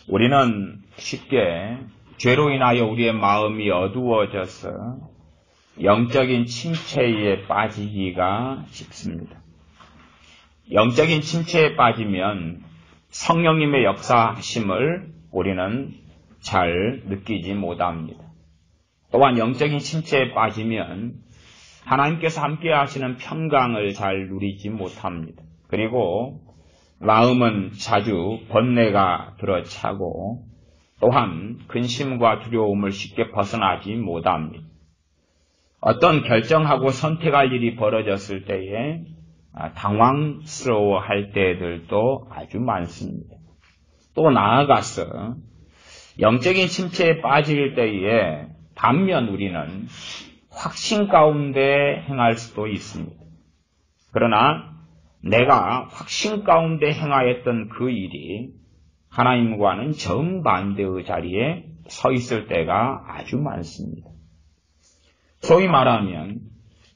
우리는 쉽게 죄로 인하여 우리의 마음이 어두워져서 영적인 침체에 빠지기가 쉽습니다. 영적인 침체에 빠지면 성령님의 역사하심을 우리는 잘 느끼지 못합니다. 또한 영적인 침체에 빠지면 하나님께서 함께 하시는 평강을 잘 누리지 못합니다. 그리고 마음은 자주 번뇌가 들어차고 또한 근심과 두려움을 쉽게 벗어나지 못합니다. 어떤 결정하고 선택할 일이 벌어졌을 때에 당황스러워할 때들도 아주 많습니다. 또 나아가서 영적인 침체에 빠질 때에 반면 우리는 확신 가운데 행할 수도 있습니다. 그러나 내가 확신 가운데 행하였던 그 일이 하나님과는 정반대의 자리에 서 있을 때가 아주 많습니다. 소위 말하면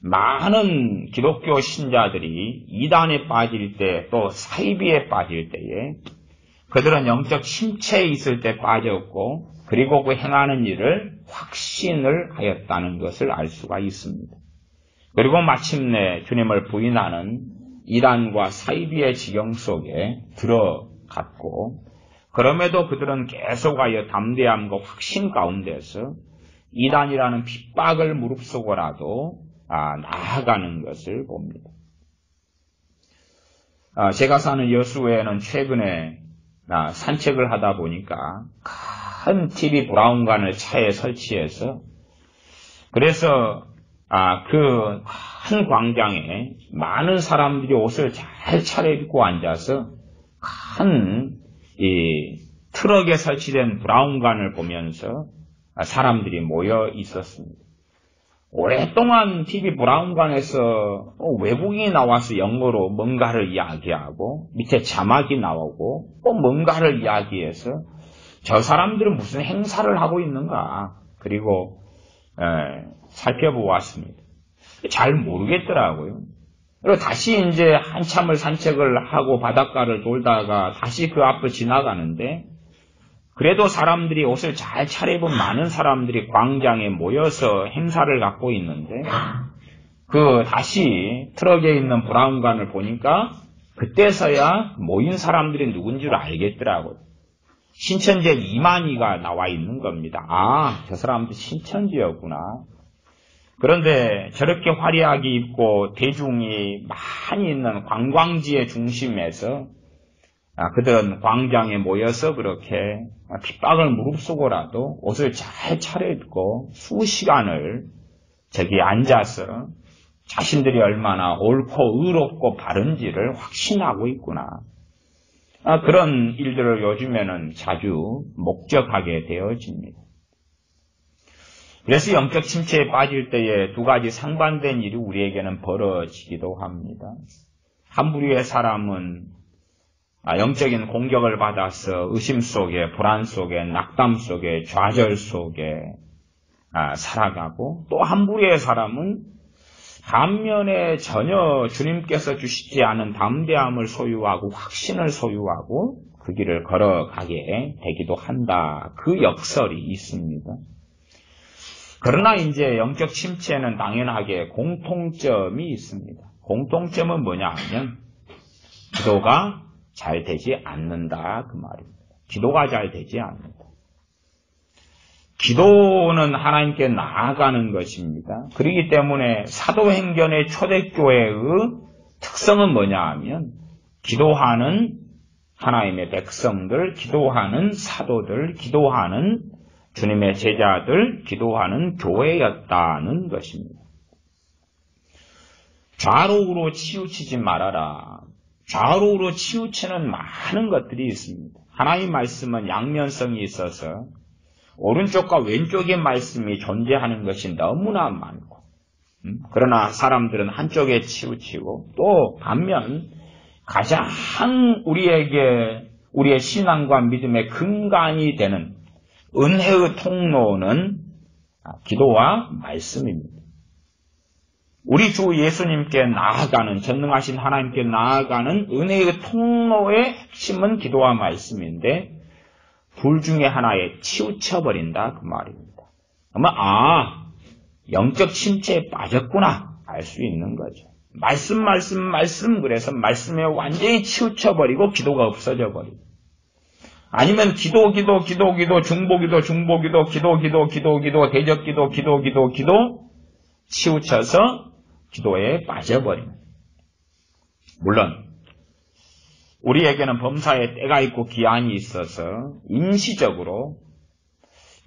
많은 기독교 신자들이 이단에 빠질 때 또 사이비에 빠질 때에 그들은 영적 침체에 있을 때 빠졌고 그리고 그 행하는 일을 확신을 하였다는 것을 알 수가 있습니다. 그리고 마침내 주님을 부인하는 이단과 사이비의 지경 속에 들어갔고 그럼에도 그들은 계속하여 담대함과 확신 가운데서 이단이라는 핍박을 무릅쓰고라도 나아가는 것을 봅니다. 제가 사는 여수에는 최근에 산책을 하다 보니까 큰 TV 브라운관을 차에 설치해서 그래서 그 한 광장에 많은 사람들이 옷을 잘 차려입고 앉아서 큰 이 트럭에 설치된 브라운관을 보면서 사람들이 모여 있었습니다. 오랫동안 TV 브라운관에서 외국인이 나와서 영어로 뭔가를 이야기하고 밑에 자막이 나오고 또 뭔가를 이야기해서 저 사람들은 무슨 행사를 하고 있는가 그리고 살펴보았습니다. 잘 모르겠더라고요. 그리고 다시 이제 한참을 산책을 하고 바닷가를 돌다가 다시 그 앞을 지나가는데 그래도 사람들이 옷을 잘 차려입은 많은 사람들이 광장에 모여서 행사를 갖고 있는데 그 다시 트럭에 있는 브라운관을 보니까 그때서야 모인 사람들이 누군지 알겠더라고요. 신천지 이만희가 나와 있는 겁니다. 저 사람도 신천지였구나. 그런데 저렇게 화려하게 입고 대중이 많이 있는 관광지의 중심에서 그들은 광장에 모여서 그렇게 핍박을 무릅쓰고라도 옷을 잘 차려입고 수시간을 저기 앉아서 자신들이 얼마나 옳고 의롭고 바른지를 확신하고 있구나. 그런 일들을 요즘에는 자주 목격하게 되어집니다. 그래서 영적 침체에 빠질 때에 두 가지 상반된 일이 우리에게는 벌어지기도 합니다. 한 부류의 사람은 영적인 공격을 받아서 의심 속에, 불안 속에, 낙담 속에, 좌절 속에 살아가고 또 한 부류의 사람은 반면에 전혀 주님께서 주시지 않은 담대함을 소유하고 확신을 소유하고 그 길을 걸어가게 되기도 한다. 그 역설이 있습니다. 그러나 이제 영적 침체는 당연하게 공통점이 있습니다. 공통점은 뭐냐 하면 기도가 잘 되지 않는다 그 말입니다. 기도가 잘 되지 않는다. 기도는 하나님께 나아가는 것입니다. 그렇기 때문에 사도행전의 초대교회의 특성은 뭐냐 하면 기도하는 하나님의 백성들, 기도하는 사도들, 기도하는 주님의 제자들, 기도하는 교회였다는 것입니다. 좌로우로 치우치지 말아라. 좌우로 치우치는 많은 것들이 있습니다. 하나님의 말씀은 양면성이 있어서 오른쪽과 왼쪽의 말씀이 존재하는 것이 너무나 많고 그러나 사람들은 한쪽에 치우치고 또 반면 가장 우리의 신앙과 믿음의 근간이 되는 은혜의 통로는 기도와 말씀입니다. 우리 주 예수님께 나아가는 전능하신 하나님께 나아가는 은혜의 통로의 핵심은 기도와 말씀인데 둘 중에 하나에 치우쳐버린다 그 말입니다. 그러면 영적 침체에 빠졌구나 알 수 있는 거죠. 말씀 그래서 말씀에 완전히 치우쳐버리고 기도가 없어져 버리고, 아니면 기도 중보기도 대적기도 치우쳐서 기도에 빠져버립니다. 물론 우리에게는 범사에 때가 있고 기한이 있어서 임시적으로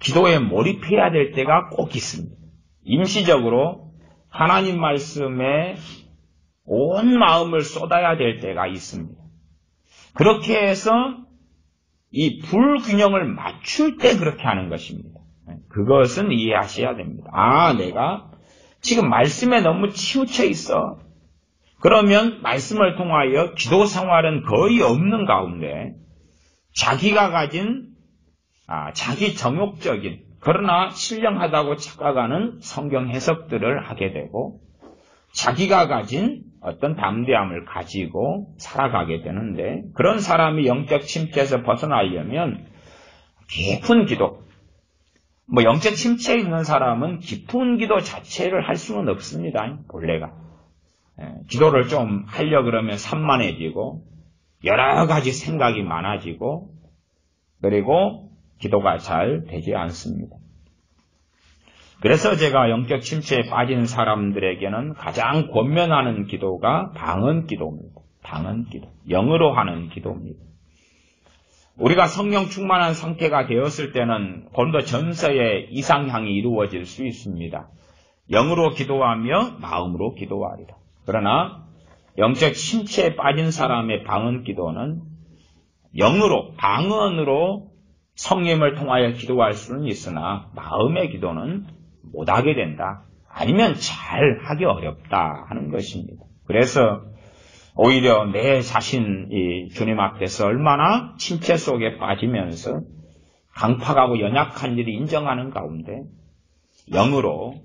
기도에 몰입해야 될 때가 꼭 있습니다. 임시적으로 하나님 말씀에 온 마음을 쏟아야 될 때가 있습니다. 그렇게 해서 이 불균형을 맞출 때 그렇게 하는 것입니다. 그것은 이해하셔야 됩니다. 내가 지금 말씀에 너무 치우쳐 있어. 그러면 말씀을 통하여 기도 생활은 거의 없는 가운데 자기가 가진 자기 정욕적인 그러나 신령하다고 착각하는 성경 해석들을 하게 되고 자기가 가진 어떤 담대함을 가지고 살아가게 되는데, 그런 사람이 영적 침체에서 벗어나려면 깊은 기도, 영적 침체에 있는 사람은 깊은 기도 자체를 할 수는 없습니다. 본래가. 기도를 좀 하려 그러면 산만해지고 여러 가지 생각이 많아지고 그리고 기도가 잘 되지 않습니다. 그래서 제가 영적 침체에 빠진 사람들에게는 가장 권면하는 기도가 방언 기도입니다. 방언 기도. 영으로 하는 기도입니다. 우리가 성령 충만한 상태가 되었을 때는 고린도 전서의 이상향이 이루어질 수 있습니다. 영으로 기도하며 마음으로 기도하리라. 그러나 영적 침체에 빠진 사람의 방언 기도는 영으로, 방언으로 성령을 통하여 기도할 수는 있으나 마음의 기도는 못하게 된다. 아니면 잘 하기 어렵다 하는 것입니다. 그래서 오히려 내 자신이 주님 앞에서 얼마나 침체 속에 빠지면서 강팍하고 연약한 일을 인정하는 가운데 영으로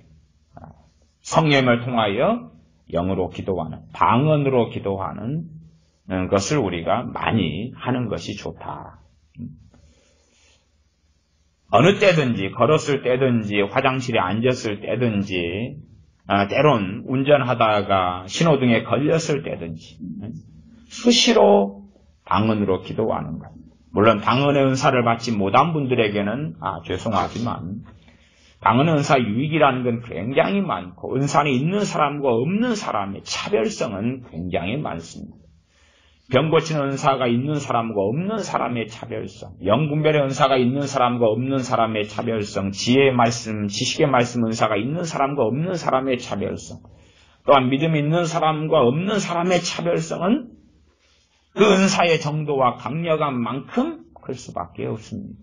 성령을 통하여 영으로 기도하는, 방언으로 기도하는 것을 우리가 많이 하는 것이 좋다. 어느 때든지, 걸었을 때든지, 화장실에 앉았을 때든지, 때론 운전하다가 신호등에 걸렸을 때든지 수시로 방언으로 기도하는 것. 물론 방언의 은사를 받지 못한 분들에게는 죄송하지만 방언의 은사 유익이라는 건 굉장히 많고 은사는 있는 사람과 없는 사람의 차별성은 굉장히 많습니다. 병 고치는 은사가 있는 사람과 없는 사람의 차별성, 영분별의 은사가 있는 사람과 없는 사람의 차별성, 지혜의 말씀, 지식의 말씀 은사가 있는 사람과 없는 사람의 차별성, 또한 믿음이 있는 사람과 없는 사람의 차별성은 그 은사의 정도와 강력함만큼 클 수밖에 없습니다.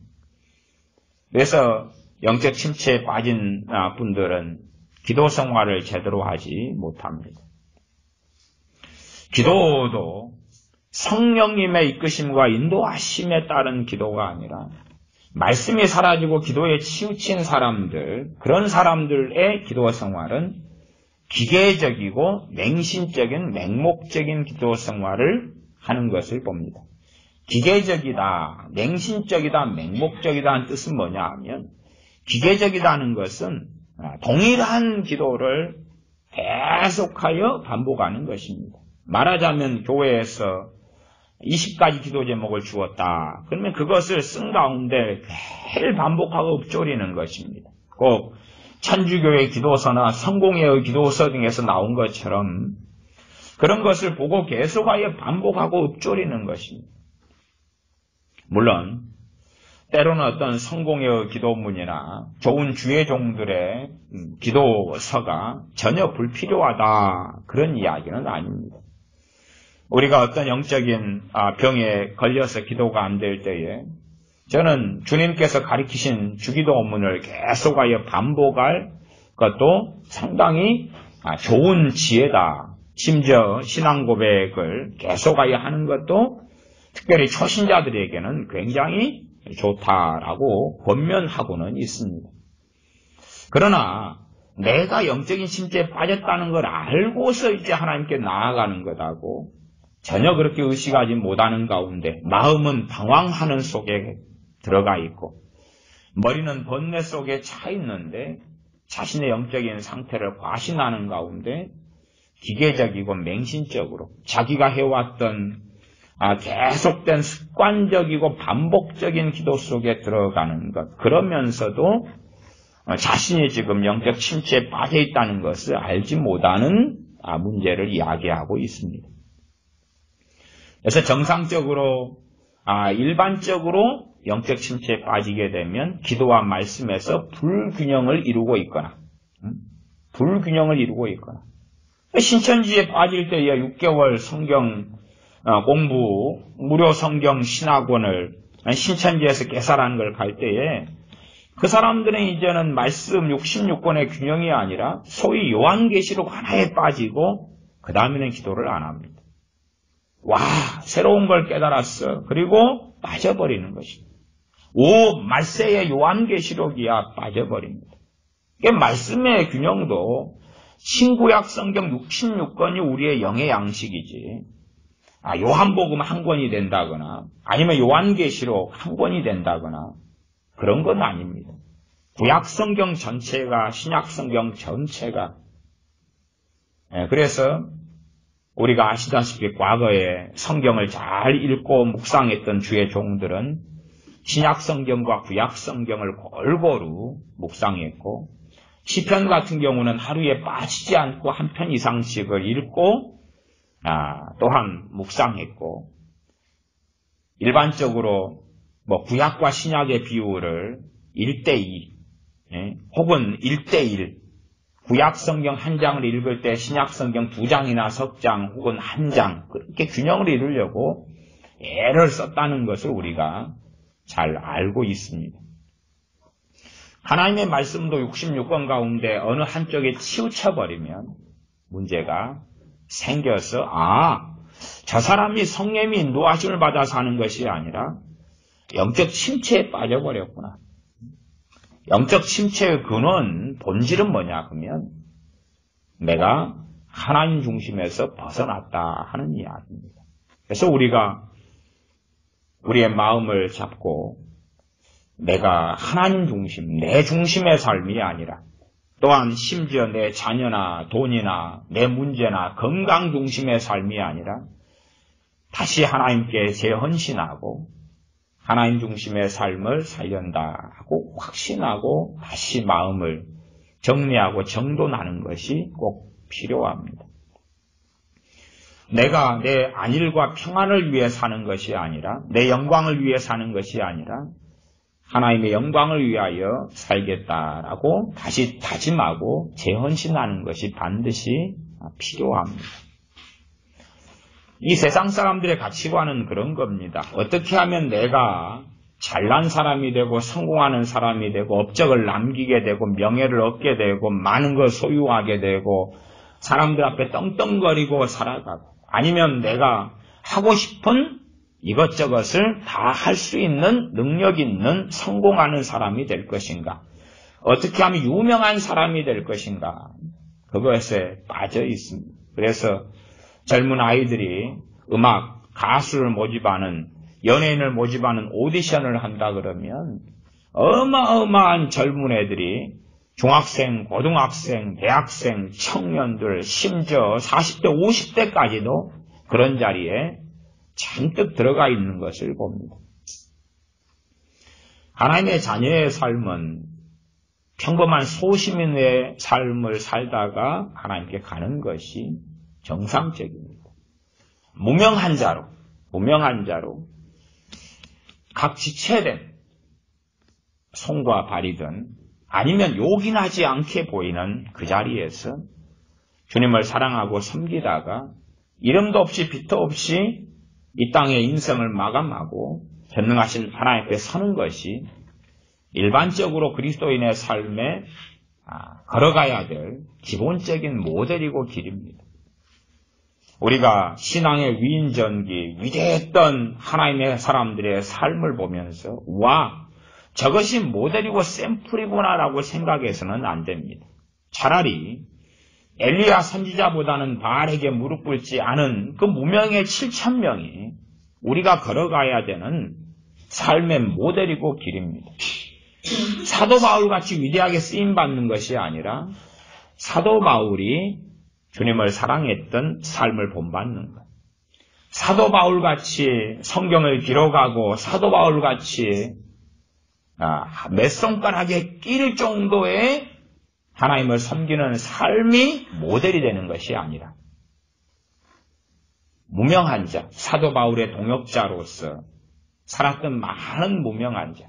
그래서 영적 침체에 빠진 분들은 기도 생활을 제대로 하지 못합니다. 기도도 성령님의 이끄심과 인도하심에 따른 기도가 아니라 말씀이 사라지고 기도에 치우친 사람들, 그런 사람들의 기도 생활은 기계적이고 맹신적인 맹목적인 기도 생활을 하는 것을 봅니다. 기계적이다, 맹신적이다, 맹목적이다 하는 뜻은 뭐냐 하면 기계적이다는 것은 동일한 기도를 계속하여 반복하는 것입니다. 말하자면 교회에서 20가지 기도 제목을 주었다. 그러면 그것을 쓴 가운데 매일 반복하고 읊조리는 것입니다. 꼭 천주교의 기도서나 성공회의 기도서 등에서 나온 것처럼 그런 것을 보고 계속하여 반복하고 읊조리는 것입니다. 물론 때로는 어떤 성공회의 기도문이나 좋은 주의종들의 기도서가 전혀 불필요하다 그런 이야기는 아닙니다. 우리가 어떤 영적인 병에 걸려서 기도가 안 될 때에 저는 주님께서 가르치신 주기도문을 계속하여 반복할 것도 상당히 좋은 지혜다. 심지어 신앙 고백을 계속하여 하는 것도 특별히 초신자들에게는 굉장히 좋다라고 권면하고는 있습니다. 그러나 내가 영적인 침체에 빠졌다는 걸 알고서 이제 하나님께 나아가는 것하고 전혀 그렇게 의식하지 못하는 가운데 마음은 방황하는 속에 들어가 있고 머리는 번뇌 속에 차 있는데 자신의 영적인 상태를 과신하는 가운데 기계적이고 맹신적으로 자기가 해왔던 계속된 습관적이고 반복적인 기도 속에 들어가는 것, 그러면서도 자신이 지금 영적 침체에 빠져 있다는 것을 알지 못하는 문제를 이야기하고 있습니다. 그래서 정상적으로 일반적으로 영적 침체에 빠지게 되면 기도와 말씀에서 불균형을 이루고 있거나 신천지에 빠질 때에 6개월 성경 공부, 무료 성경 신학원을 신천지에서 개설하는 걸 갈 때에 그 사람들은 이제는 말씀 66권의 균형이 아니라 소위 요한계시록 하나에 빠지고 그 다음에는 기도를 안 합니다. 와, 새로운 걸 깨달았어. 그리고 빠져버리는 것입니다. 말세의 요한계시록이야 빠져버립니다. 이게 말씀의 균형도 신구약 성경 66권이 우리의 영의 양식이지. 요한복음 한 권이 된다거나 아니면 요한계시록 한 권이 된다거나 그런 건 아닙니다. 구약 성경 전체가 신약 성경 전체가 그래서 우리가 아시다시피 과거에 성경을 잘 읽고 묵상했던 주의 종들은 신약 성경과 구약 성경을 골고루 묵상했고 시편 같은 경우는 하루에 빠지지 않고 한 편 이상씩을 읽고 또한 묵상했고 일반적으로 구약과 신약의 비율을 1:2 혹은 1:1 구약 성경 한 장을 읽을 때 신약 성경 2장이나 석 장 혹은 한 장 그렇게 균형을 이루려고 애를 썼다는 것을 우리가 잘 알고 있습니다. 하나님의 말씀도 66권 가운데 어느 한쪽에 치우쳐버리면 문제가 생겨서 저 사람이 성령이 인도하심을 받아 사는 것이 아니라 영적 침체에 빠져버렸구나. 영적 침체의 근원, 본질은 뭐냐 하면 내가 하나님 중심에서 벗어났다 하는 이야기입니다. 그래서 우리가 우리의 마음을 잡고 내가 하나님 중심, 내 중심의 삶이 아니라 또한 심지어 내 자녀나 돈이나 내 문제나 건강 중심의 삶이 아니라 다시 하나님께 재헌신하고 하나님 중심의 삶을 살련다 하고 확신하고 다시 마음을 정리하고 정돈하는 것이 꼭 필요합니다. 내가 내 안일과 평안을 위해 사는 것이 아니라 내 영광을 위해 사는 것이 아니라 하나님의 영광을 위하여 살겠다라고 다시 다짐하고 재헌신하는 것이 반드시 필요합니다. 이 세상 사람들의 가치관은 그런 겁니다. 어떻게 하면 내가 잘난 사람이 되고 성공하는 사람이 되고 업적을 남기게 되고 명예를 얻게 되고 많은 걸 소유하게 되고 사람들 앞에 떵떵거리고 살아가고 아니면 내가 하고 싶은 이것저것을 다 할 수 있는 능력 있는 성공하는 사람이 될 것인가? 어떻게 하면 유명한 사람이 될 것인가? 그것에 빠져 있습니다. 그래서 젊은 아이들이 음악, 가수를 모집하는, 연예인을 모집하는 오디션을 한다 그러면 어마어마한 젊은 애들이 중학생, 고등학생, 대학생, 청년들, 심지어 40대, 50대까지도 그런 자리에 잔뜩 들어가 있는 것을 봅니다. 하나님의 자녀의 삶은 평범한 소시민의 삶을 살다가 하나님께 가는 것이 정상적입니다. 무명한 자로 각 지체된 손과 발이든 아니면 요긴하지 않게 보이는 그 자리에서 주님을 사랑하고 섬기다가 이름도 없이 빛도 없이 이 땅의 인생을 마감하고 전능하신 하나님 앞에 서는 것이 일반적으로 그리스도인의 삶에 걸어가야 될 기본적인 모델이고 길입니다. 우리가 신앙의 위인전기, 위대했던 하나님의 사람들의 삶을 보면서 저것이 모델이고 샘플이구나라고 생각해서는 안 됩니다. 차라리 엘리야 선지자보다는 바알에게 무릎 꿇지 않은 그 무명의 7,000명이 우리가 걸어가야 되는 삶의 모델이고 길입니다. 사도 바울같이 위대하게 쓰임받는 것이 아니라 사도 바울이 주님을 사랑했던 삶을 본받는 것. 사도 바울같이 성경을 기록하고 사도 바울같이 몇 손가락에 낄 정도의 하나님을 섬기는 삶이 모델이 되는 것이 아니라 무명한 자, 사도 바울의 동역자로서 살았던 많은 무명한 자,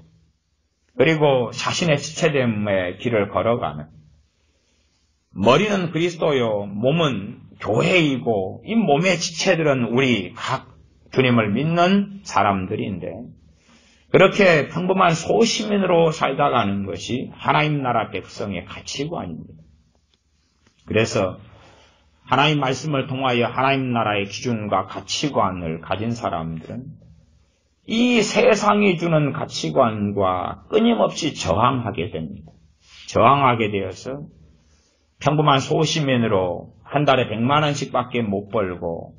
그리고 자신의 지체됨의 길을 걸어가는, 머리는 그리스도요, 몸은 교회이고 이 몸의 지체들은 우리 각 주님을 믿는 사람들인데 그렇게 평범한 소시민으로 살다 가는 것이 하나님 나라 백성의 가치관입니다. 그래서 하나님 말씀을 통하여 하나님 나라의 기준과 가치관을 가진 사람들은 이 세상이 주는 가치관과 끊임없이 저항하게 됩니다. 저항하게 되어서 평범한 소시민으로 한 달에 100만 원씩밖에 못 벌고,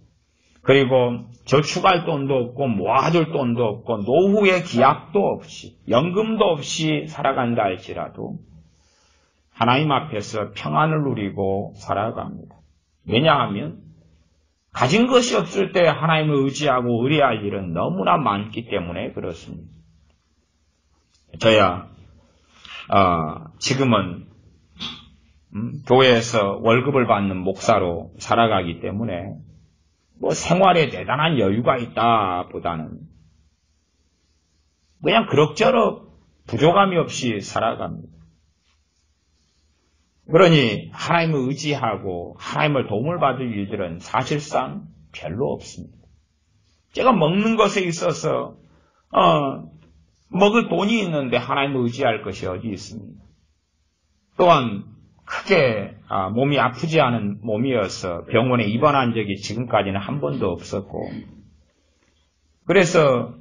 그리고 저축할 돈도 없고 모아둘 돈도 없고 노후의 기약도 없이 연금도 없이 살아간다 할지라도 하나님 앞에서 평안을 누리고 살아갑니다. 왜냐하면 가진 것이 없을 때 하나님을 의지하고 의뢰할 일은 너무나 많기 때문에 그렇습니다. 저야 지금은 교회에서 월급을 받는 목사로 살아가기 때문에 생활에 대단한 여유가 있다 보다는 그냥 그럭저럭 부족함이 없이 살아갑니다. 그러니 하나님을 의지하고 하나님을 도움을 받을 일들은 사실상 별로 없습니다. 제가 먹는 것에 있어서 먹을 돈이 있는데 하나님을 의지할 것이 어디 있습니까? 또한 크게 몸이 아프지 않은 몸이어서 병원에 입원한 적이 지금까지는 한 번도 없었고, 그래서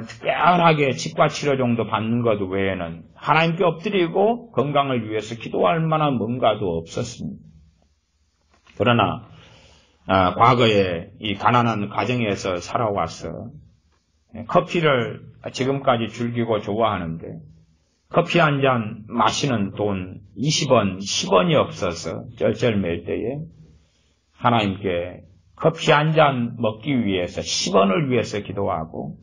특별하게 치과치료 정도 받는 것 외에는 하나님께 엎드리고 건강을 위해서 기도할 만한 뭔가도 없었습니다. 그러나 과거에 이 가난한 가정에서 살아와서 커피를 지금까지 즐기고 좋아하는데 커피 한 잔 마시는 돈 20원, 10원이 없어서 쩔쩔맬 때에 하나님께 커피 한 잔 먹기 위해서 10원을 위해서 기도하고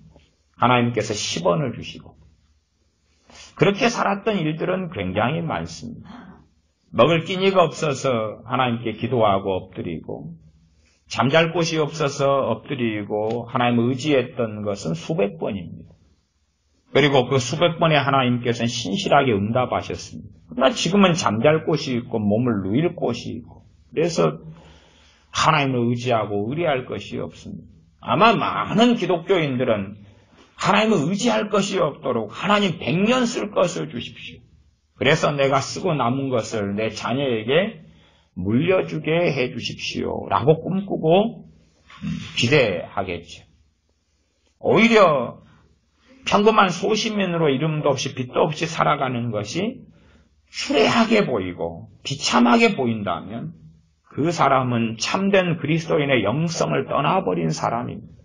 하나님께서 10원을 주시고, 그렇게 살았던 일들은 굉장히 많습니다. 먹을 끼니가 없어서 하나님께 기도하고 엎드리고, 잠잘 곳이 없어서 엎드리고 하나님을 의지했던 것은 수백 번입니다. 그리고 그 수백 번에 하나님께서는 신실하게 응답하셨습니다. 그러나 지금은 잠잘 곳이 있고 몸을 누일 곳이 있고 그래서 하나님을 의지하고 의뢰할 것이 없습니다. 아마 많은 기독교인들은 하나님을 의지할 것이 없도록 하나님 100년 쓸 것을 주십시오. 그래서 내가 쓰고 남은 것을 내 자녀에게 물려주게 해 주십시오. 라고 꿈꾸고 기대하겠죠. 오히려 평범한 소시민으로 이름도 없이 빛도 없이 살아가는 것이 추레하게 보이고 비참하게 보인다면 그 사람은 참된 그리스도인의 영성을 떠나버린 사람입니다.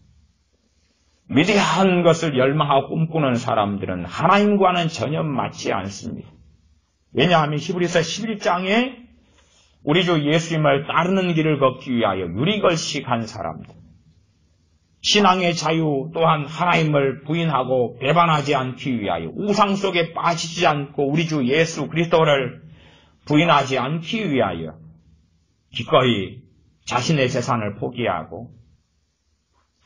위대한 것을 열망하고 꿈꾸는 사람들은 하나님과는 전혀 맞지 않습니다. 왜냐하면 히브리서 11장에 우리 주 예수님을 따르는 길을 걷기 위하여 유리걸식한 사람들, 신앙의 자유 또한 하나님을 부인하고 배반하지 않기 위하여 우상 속에 빠지지 않고 우리 주 예수 그리스도를 부인하지 않기 위하여 기꺼이 자신의 재산을 포기하고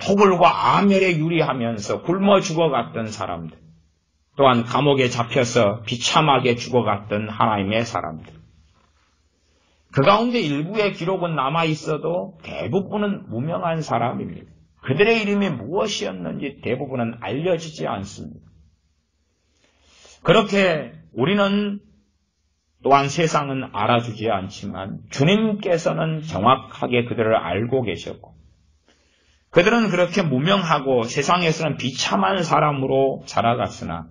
토굴과 아멸에 유리하면서 굶어 죽어갔던 사람들, 또한 감옥에 잡혀서 비참하게 죽어갔던 하나님의 사람들, 그 가운데 일부의 기록은 남아있어도 대부분은 무명한 사람입니다. 그들의 이름이 무엇이었는지 대부분은 알려지지 않습니다. 그렇게 우리는 또한 세상은 알아주지 않지만 주님께서는 정확하게 그들을 알고 계셨고, 그들은 그렇게 무명하고 세상에서는 비참한 사람으로 살아갔으나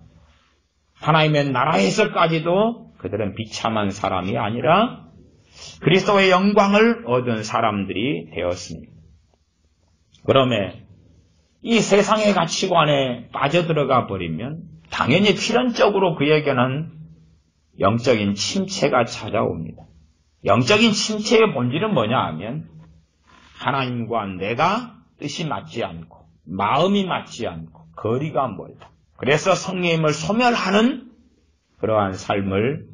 하나님의 나라에서까지도 그들은 비참한 사람이 아니라 그리스도의 영광을 얻은 사람들이 되었습니다. 그러므로 이 세상의 가치관에 빠져들어가 버리면 당연히 필연적으로 그에게는 영적인 침체가 찾아옵니다. 영적인 침체의 본질은 뭐냐 하면 하나님과 내가 뜻이 맞지 않고 마음이 맞지 않고 거리가 멀다. 그래서 성령님을 소멸하는 그러한 삶을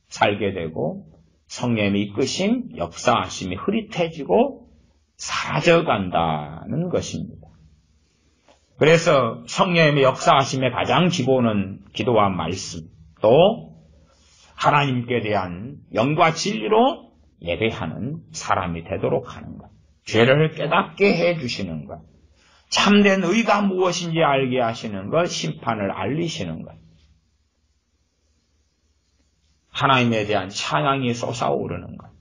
살게 되고 성령님의 이끄심, 역사하심이 흐릿해지고 사라져간다는 것입니다. 그래서 성령님의 역사하심의 가장 기본은 기도와 말씀, 또 하나님께 대한 영과 진리로 예배하는 사람이 되도록 하는 것, 죄를 깨닫게 해주시는 것, 참된 의가 무엇인지 알게 하시는 것, 심판을 알리시는 것, 하나님에 대한 찬양이 솟아오르는 것.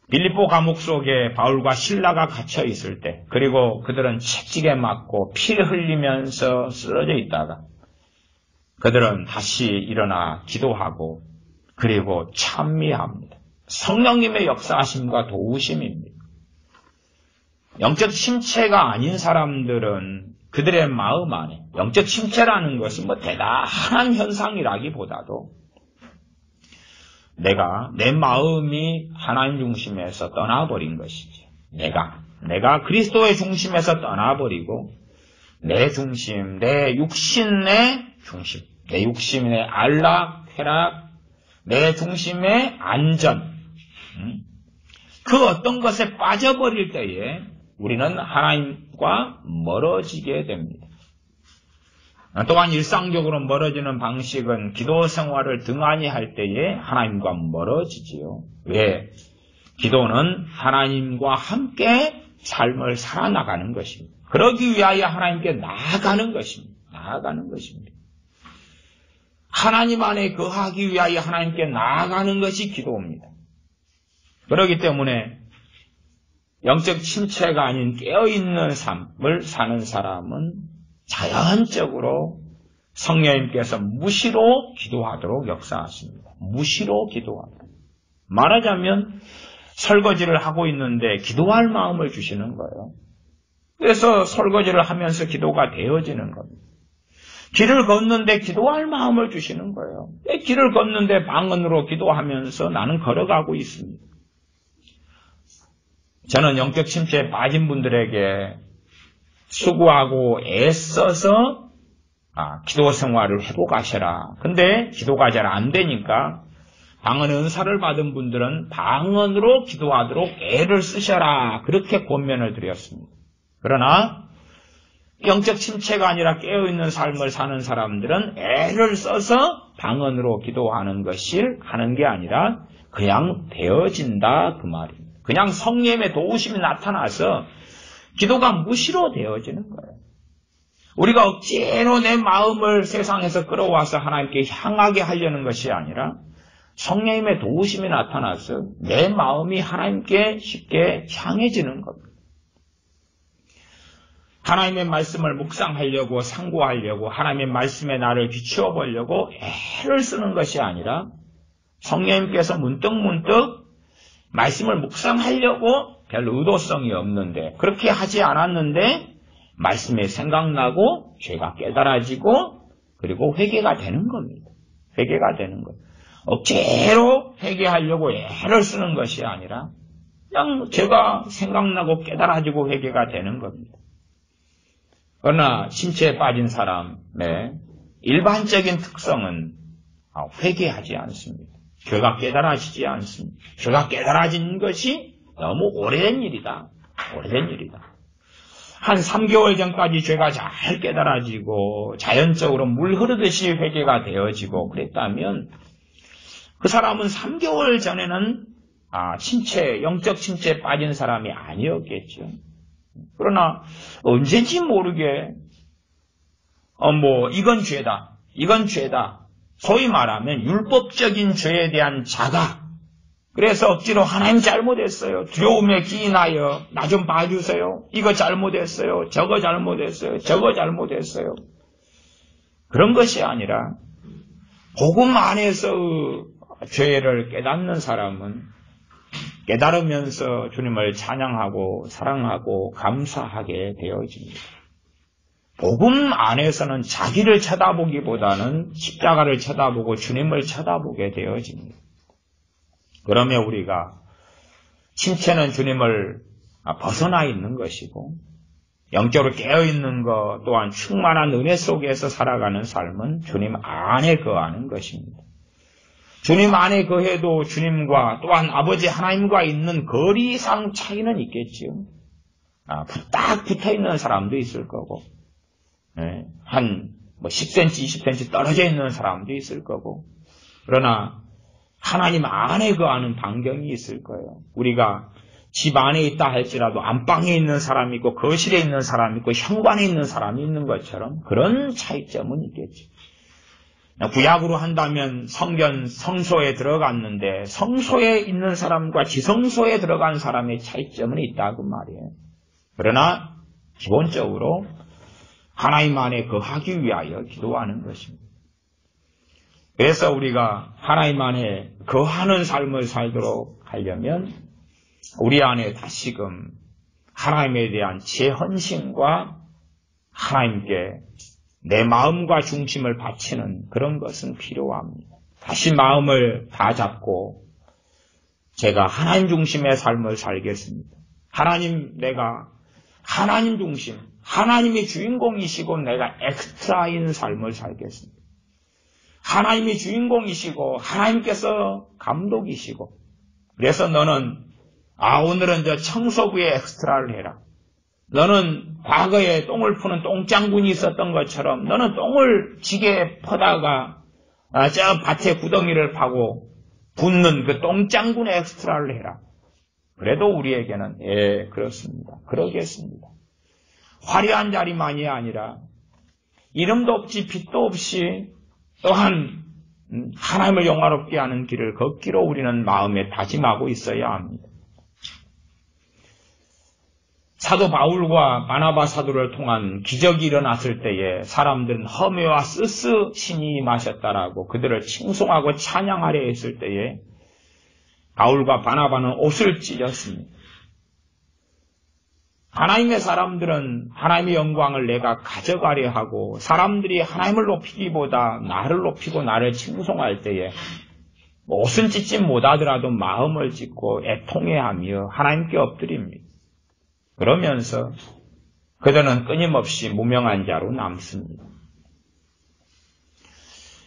빌립보 감옥 속에 바울과 실라가 갇혀 있을 때, 그리고 그들은 채찍에 맞고 피를 흘리면서 쓰러져 있다가 그들은 다시 일어나 기도하고 그리고 찬미합니다. 성령님의 역사하심과 도우심입니다. 영적 침체가 아닌 사람들은 그들의 마음 안에 영적 침체라는 것은 대단한 현상이라기보다도 내 마음이 하나님 중심에서 떠나버린 것이죠. 내가 그리스도의 중심에서 떠나버리고 내 중심, 내 육신의 중심, 내 육신의 안락, 쾌락, 내 중심의 안전, 그 어떤 것에 빠져버릴 때에 우리는 하나님과 멀어지게 됩니다. 또한 일상적으로 멀어지는 방식은 기도 생활을 등한히 할 때에 하나님과 멀어지지요. 왜? 기도는 하나님과 함께 삶을 살아나가는 것입니다. 그러기 위하여 하나님께 나아가는 것입니다. 하나님 안에 거하기 위하여 하나님께 나아가는 것이 기도입니다. 그렇기 때문에 영적 침체가 아닌 깨어있는 삶을 사는 사람은 자연적으로 성령님께서 무시로 기도하도록 역사하십니다. 무시로 기도합니다. 말하자면 설거지를 하고 있는데 기도할 마음을 주시는 거예요. 그래서 설거지를 하면서 기도가 되어지는 겁니다. 길을 걷는데 기도할 마음을 주시는 거예요. 길을 걷는데 방언으로 기도하면서 나는 걸어가고 있습니다. 저는 영적 침체에 빠진 분들에게 수고하고 애써서 기도 생활을 회복하셔라. 근데 기도가 잘 안 되니까 방언 은사를 받은 분들은 방언으로 기도하도록 애를 쓰셔라. 그렇게 권면을 드렸습니다. 그러나 영적 침체가 아니라 깨어있는 삶을 사는 사람들은 애를 써서 방언으로 기도하는 것이 하는 게 아니라 그냥 되어진다 그 말입니다. 그냥 성령의 도우심이 나타나서 기도가 무시로 되어지는 거예요. 우리가 억지로 내 마음을 세상에서 끌어와서 하나님께 향하게 하려는 것이 아니라 성령님의 도우심이 나타나서 내 마음이 하나님께 쉽게 향해지는 겁니다. 하나님의 말씀을 묵상하려고 상고하려고 하나님의 말씀에 나를 비추어 보려고 애를 쓰는 것이 아니라 성령님께서 문득문득 말씀을 묵상하려고 별 의도성이 없는데 그렇게 하지 않았는데 말씀에 생각나고 죄가 깨달아지고 그리고 회개가 되는 겁니다. 회개가 되는 거예요. 억지로 회개하려고 애를 쓰는 것이 아니라 그냥 죄가 생각나고 깨달아지고 회개가 되는 겁니다. 그러나 침체에 빠진 사람의 일반적인 특성은 회개하지 않습니다. 죄가 깨달아지지 않습니다. 죄가 깨달아진 것이 너무 오래된 일이다. 한 3개월 전까지 죄가 잘 깨달아지고 자연적으로 물 흐르듯이 회개가 되어지고 그랬다면 그 사람은 3개월 전에는 영적 침체에 빠진 사람이 아니었겠죠. 그러나 언제인지 모르게 이건 죄다. 소위 말하면 율법적인 죄에 대한 자각. 그래서 억지로 하나님 잘못했어요. 두려움에 기인하여 나 좀 봐주세요. 이거 잘못했어요. 저거 잘못했어요. 그런 것이 아니라 복음 안에서 죄를 깨닫는 사람은 깨달으면서 주님을 찬양하고 사랑하고 감사하게 되어집니다. 복음 안에서는 자기를 쳐다보기보다는 십자가를 쳐다보고 주님을 쳐다보게 되어집니다. 그러면 우리가 침체는 주님을 벗어나 있는 것이고 영적으로 깨어있는 것 또한 충만한 은혜 속에서 살아가는 삶은 주님 안에 거하는 것입니다. 주님 안에 거해도 주님과 또한 아버지 하나님과 있는 거리상 차이는 있겠지요. 딱 붙어있는 사람도 있을 거고 한 10cm, 20cm 떨어져 있는 사람도 있을 거고 그러나 하나님 안에 거하는 반경이 있을 거예요. 우리가 집 안에 있다 할지라도 안방에 있는 사람이 있고 거실에 있는 사람이 있고 현관에 있는 사람이 있는 것처럼 그런 차이점은 있겠지. 구약으로 한다면 성소에 들어갔는데 성소에 있는 사람과 지성소에 들어간 사람의 차이점은 있다고 말이에요. 그러나 기본적으로 하나님 안에 거하기 위하여 기도하는 것입니다. 그래서 우리가 하나님 안에 거하는 삶을 살도록 하려면 우리 안에 다시금 하나님에 대한 재헌신과 하나님께 내 마음과 중심을 바치는 그런 것은 필요합니다. 다시 마음을 다 잡고 제가 하나님 중심의 삶을 살겠습니다. 내가 하나님 중심, 하나님이 주인공이시고 내가 엑스트라인 삶을 살겠습니다. 하나님이 주인공이시고 하나님께서 감독이시고 그래서 너는 오늘은 저 청소부의 엑스트라를 해라. 너는 과거에 똥을 푸는 똥장군이 있었던 것처럼 너는 똥을 지게 퍼다가 저 밭에 구덩이를 파고 붓는 그 똥장군의 엑스트라를 해라. 그래도 우리에게는 그렇습니다. 그러겠습니다. 화려한 자리만이 아니라 이름도 없이 빛도 없이 또한 하나님을 영화롭게 하는 길을 걷기로 우리는 마음에 다짐하고 있어야 합니다. 사도 바울과 바나바 사도를 통한 기적이 일어났을 때에 사람들은 허메와 스스 신이 임하셨다라고 그들을 칭송하고 찬양하려 했을 때에 바울과 바나바는 옷을 찢었습니다. 하나님의 사람들은 하나님의 영광을 내가 가져가려 하고 사람들이 하나님을 높이기보다 나를 높이고 나를 칭송할 때에 옷은 찢지 못하더라도 마음을 찢고 애통해하며 하나님께 엎드립니다. 그러면서 그들은 끊임없이 무명한 자로 남습니다.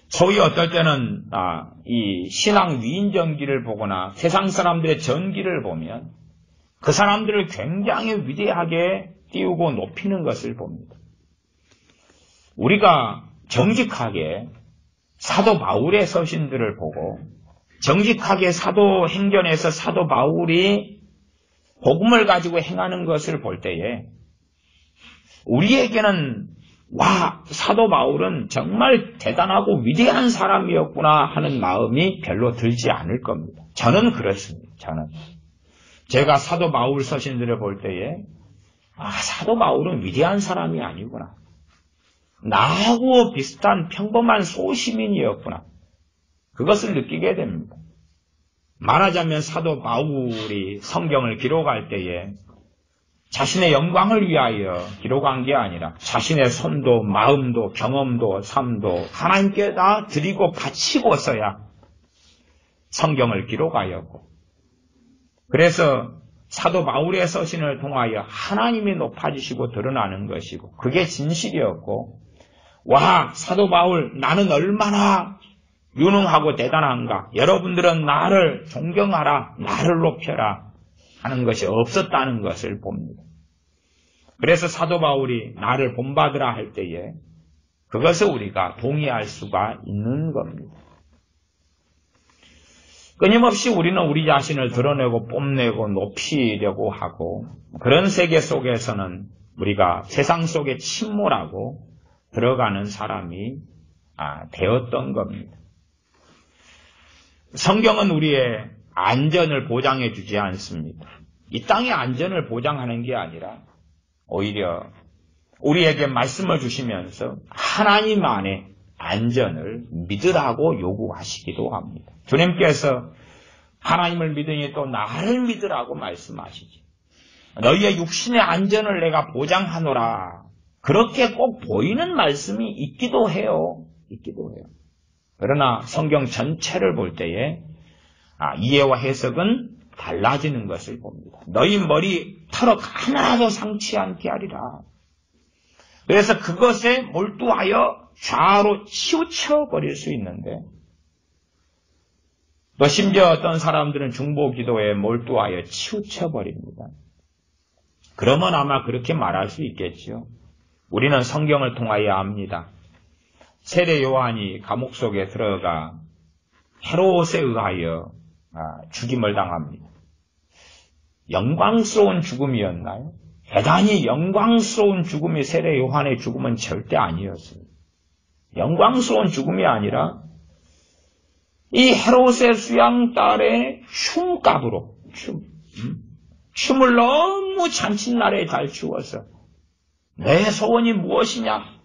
소위 어떨 때는 이 신앙 위인전기를 보거나 세상 사람들의 전기를 보면 그 사람들을 굉장히 위대하게 띄우고 높이는 것을 봅니다. 우리가 정직하게 사도 바울의 서신들을 보고 정직하게 사도행전에서 사도 바울이 복음을 가지고 행하는 것을 볼 때에 우리에게는 사도 바울은 정말 대단하고 위대한 사람이었구나 하는 마음이 별로 들지 않을 겁니다. 저는 그렇습니다. 제가 사도 바울 서신들을 볼 때에 사도 바울은 위대한 사람이 아니구나. 나하고 비슷한 평범한 소시민이었구나. 그것을 느끼게 됩니다. 말하자면 사도 바울이 성경을 기록할 때에 자신의 영광을 위하여 기록한 게 아니라 자신의 손도 마음도 경험도 삶도 하나님께 다 드리고 바치고서야 성경을 기록하였고 그래서 사도 바울의 서신을 통하여 하나님이 높아지시고 드러나는 것이고 그게 진실이었고 사도 바울 나는 얼마나 유능하고 대단한가 여러분들은 나를 존경하라 나를 높여라 하는 것이 없었다는 것을 봅니다. 그래서 사도 바울이 나를 본받으라 할 때에 그것을 우리가 동의할 수가 있는 겁니다. 끊임없이 우리는 우리 자신을 드러내고 뽐내고 높이려고 하고 그런 세계 속에서는 우리가 세상 속에 침몰하고 들어가는 사람이 되었던 겁니다. 성경은 우리의 안전을 보장해 주지 않습니다. 이 땅의 안전을 보장하는 게 아니라 오히려 우리에게 말씀을 주시면서 하나님 안에 안전을 믿으라고 요구하시기도 합니다. 주님께서 하나님을 믿으니 또 나를 믿으라고 말씀하시지. 너희의 육신의 안전을 내가 보장하노라 그렇게 꼭 보이는 말씀이 있기도 해요. 그러나 성경 전체를 볼 때에 이해와 해석은 달라지는 것을 봅니다. 너희 머리 털어 하나라도 상치 않게 하리라. 그래서 그것에 몰두하여 좌로 치우쳐 버릴 수 있는데, 또 심지어 어떤 사람들은 중보기도에 몰두하여 치우쳐 버립니다. 그러면 아마 그렇게 말할 수 있겠죠. 우리는 성경을 통하여 압니다. 세례 요한이 감옥 속에 들어가 헤롯에 의하여 죽임을 당합니다. 영광스러운 죽음이었나요? 대단히 영광스러운 죽음이 세례 요한의 죽음은 절대 아니었어요. 영광스러운 죽음이 아니라 이 헤롯의 수양딸의 춤값으로 춤을 너무 잔칫날에 잘 추어서 내 소원이 무엇이냐?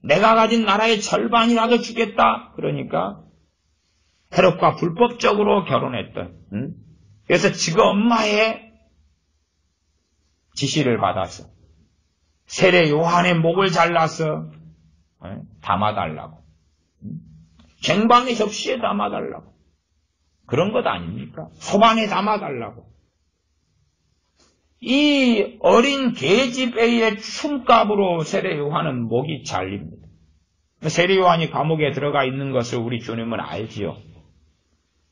내가 가진 나라의 절반이라도 주겠다. 그러니까 헤롯과 불법적으로 결혼했던, 그래서 지금 엄마의 지시를 받아서 세례 요한의 목을 잘라서 담아달라고, 쟁반의 접시에 담아달라고, 그런 것 아닙니까? 소반에 담아달라고. 이 어린 계집애의 춤값으로 세례 요한은 목이 잘립니다. 세례 요한이 감옥에 들어가 있는 것을 우리 주님은 알지요.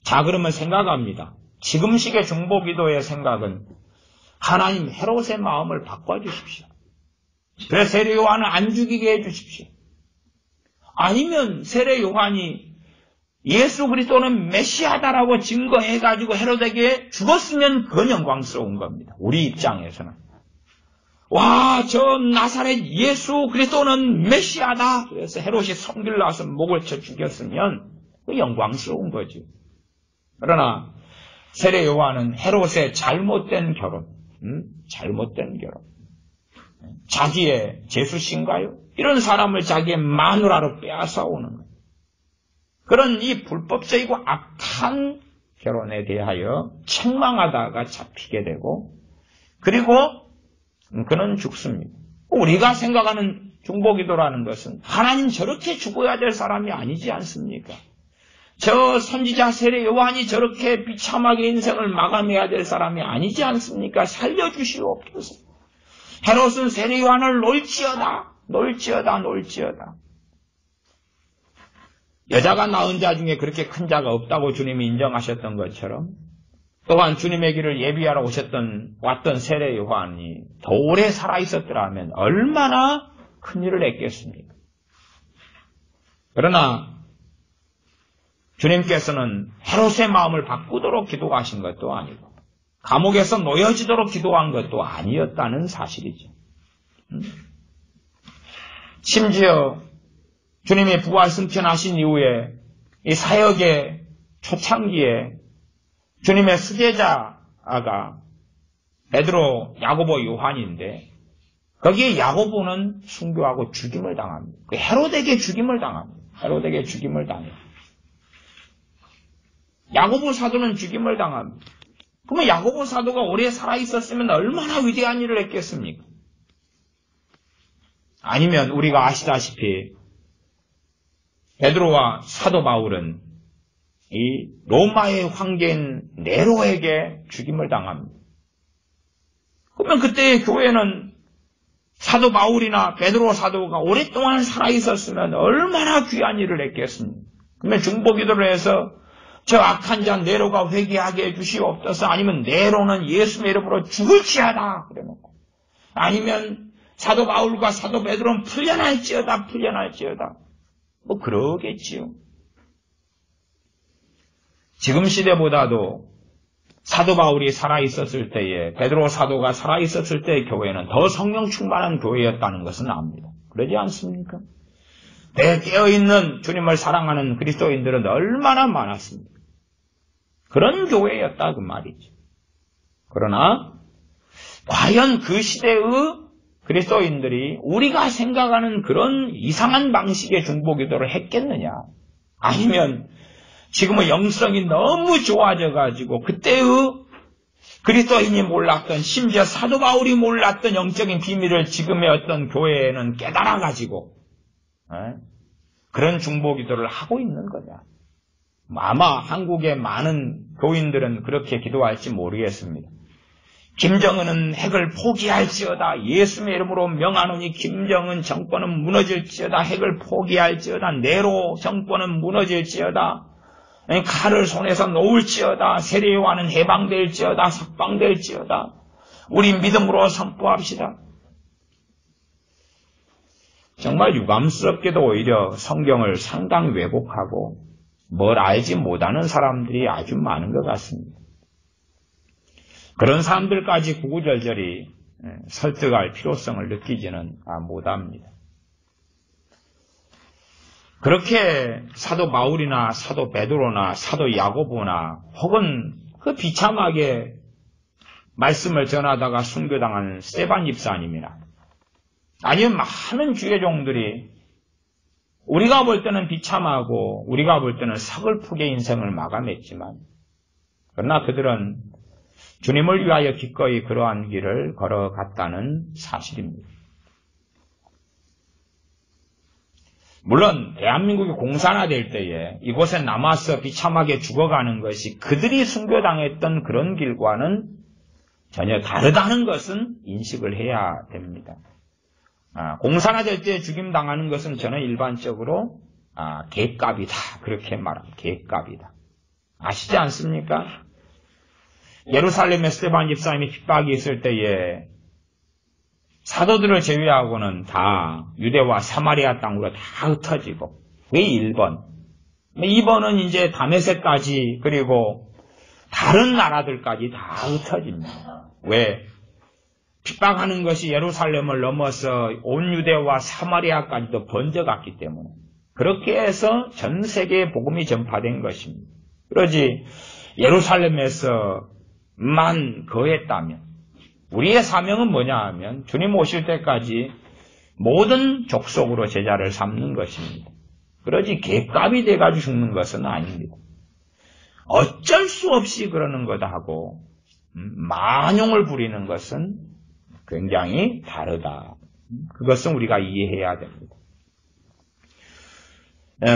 자, 그러면 생각합니다. 지금식의 중보기도의 생각은 하나님 헤롯의 마음을 바꿔주십시오. 그래서 세례 요한을 안 죽이게 해주십시오. 아니면 세례 요한이 예수 그리스도는 메시아다라고 증거해가지고 헤롯에게 죽었으면 그건 영광스러운 겁니다. 우리 입장에서는. 와, 저 나사렛 예수 그리스도는 메시아다. 그래서 헤롯이 성질 나서 목을 쳐 죽였으면 그 영광스러운 거죠. 그러나 세례 요한은 헤롯의 잘못된 결혼, 자기의 제수신가요? 이런 사람을 자기의 마누라로 빼앗아오는 거예요. 그런 이 불법적이고 악한 결혼에 대하여 책망하다가 잡히게 되고, 그리고 그는 죽습니다. 우리가 생각하는 중보기도라는 것은 하나님 저렇게 죽어야 될 사람이 아니지 않습니까? 저 선지자 세례 요한이 저렇게 비참하게 인생을 마감해야 될 사람이 아니지 않습니까? 살려주시옵소서. 헤롯은 세례 요한을 놀지어다. 여자가 낳은 자 중에 그렇게 큰 자가 없다고 주님이 인정하셨던 것처럼, 또한 주님의 길을 예비하러 왔던 세례 요한이 더 오래 살아있었더라면 얼마나 큰 일을 했겠습니까? 그러나 주님께서는 헤롯의 마음을 바꾸도록 기도하신 것도 아니고 감옥에서 놓여지도록 기도한 것도 아니었다는 사실이죠. 심지어 주님이 부활 승천하신 이후에 이 사역의 초창기에 주님의 수제자가 베드로, 야고보, 요한인데 거기에 야고보는 순교하고 죽임을 당합니다. 헤롯에게 죽임을 당합니다. 야고보 사도는 죽임을 당합니다. 그러면 야고보 사도가 오래 살아있었으면 얼마나 위대한 일을 했겠습니까? 아니면 우리가 아시다시피 베드로와 사도 바울은 이 로마의 황제인 네로에게 죽임을 당합니다. 그러면 그때의 교회는 사도 바울이나 베드로 사도가 오랫동안 살아있었으면 얼마나 귀한 일을 했겠습니까? 그러면 중보기도를 해서 저 악한 자 네로가 회개하게 해주시옵소서, 아니면 네로는 예수의 이름으로 죽을지어다 그래놓고, 아니면 사도 바울과 사도 베드로는 풀려날지어다 뭐 그러겠지요. 지금 시대보다도 사도 바울이 살아있었을 때에, 베드로 사도가 살아있었을 때의 교회는 더 성령 충만한 교회였다는 것은 압니다. 그러지 않습니까? 깨어있는 주님을 사랑하는 그리스도인들은 얼마나 많았습니까? 그런 교회였다 그 말이죠. 그러나 과연 그 시대의 그리스도인들이 우리가 생각하는 그런 이상한 방식의 중보기도를 했겠느냐? 아니면 지금의 영성이 너무 좋아져가지고 그때의 그리스도인이 몰랐던, 심지어 사도 바울이 몰랐던 영적인 비밀을 지금의 어떤 교회에는 깨달아가지고 그런 중보기도를 하고 있는 거냐. 아마 한국의 많은 교인들은 그렇게 기도할지 모르겠습니다. 김정은은 핵을 포기할지어다. 예수의 이름으로 명하노니 김정은 정권은 무너질지어다. 핵을 포기할지어다. 네로 정권은 무너질지어다. 칼을 손에서 놓을지어다. 세례요한은 해방될지어다. 석방될지어다. 우리 믿음으로 선포합시다. 정말 유감스럽게도 오히려 성경을 상당히 왜곡하고 뭘 알지 못하는 사람들이 아주 많은 것 같습니다. 그런 사람들까지 구구절절히 설득할 필요성을 느끼지는 못합니다. 그렇게 사도 바울이나 사도 베드로나 사도 야고보나 혹은 그 비참하게 말씀을 전하다가 순교당한 스데반 집사님이나 아니면 많은 주의 종들이 우리가 볼 때는 비참하고 우리가 볼 때는 서글프게 인생을 마감했지만 그러나 그들은 주님을 위하여 기꺼이 그러한 길을 걸어갔다는 사실입니다. 물론 대한민국이 공산화될 때에 이곳에 남아서 비참하게 죽어가는 것이 그들이 순교당했던 그런 길과는 전혀 다르다는 것은 인식을 해야 됩니다. 공산화될 때 죽임당하는 것은 저는 일반적으로 객값이다 그렇게 말합니다. 객값이다. 아시지 않습니까? 예루살렘의 스데반 집사님이 핍박이 있을 때에 사도들을 제외하고는 다 유대와 사마리아 땅으로 다 흩어지고 그게 1번. 2번은 이제 다메섹까지 그리고 다른 나라들까지 다 흩어집니다. 왜? 핍박하는 것이 예루살렘을 넘어서 온 유대와 사마리아까지도 번져갔기 때문에 그렇게 해서 전 세계에 복음이 전파된 것입니다. 그러지 예루살렘에서만 거했다면 우리의 사명은 뭐냐 하면 주님 오실 때까지 모든 족속으로 제자를 삼는 것입니다. 그러지 객값이 돼가지고 죽는 것은 아닙니다. 어쩔 수 없이 그러는 거다 하고 만용을 부리는 것은 굉장히 다르다. 그것은 우리가 이해해야 됩니다.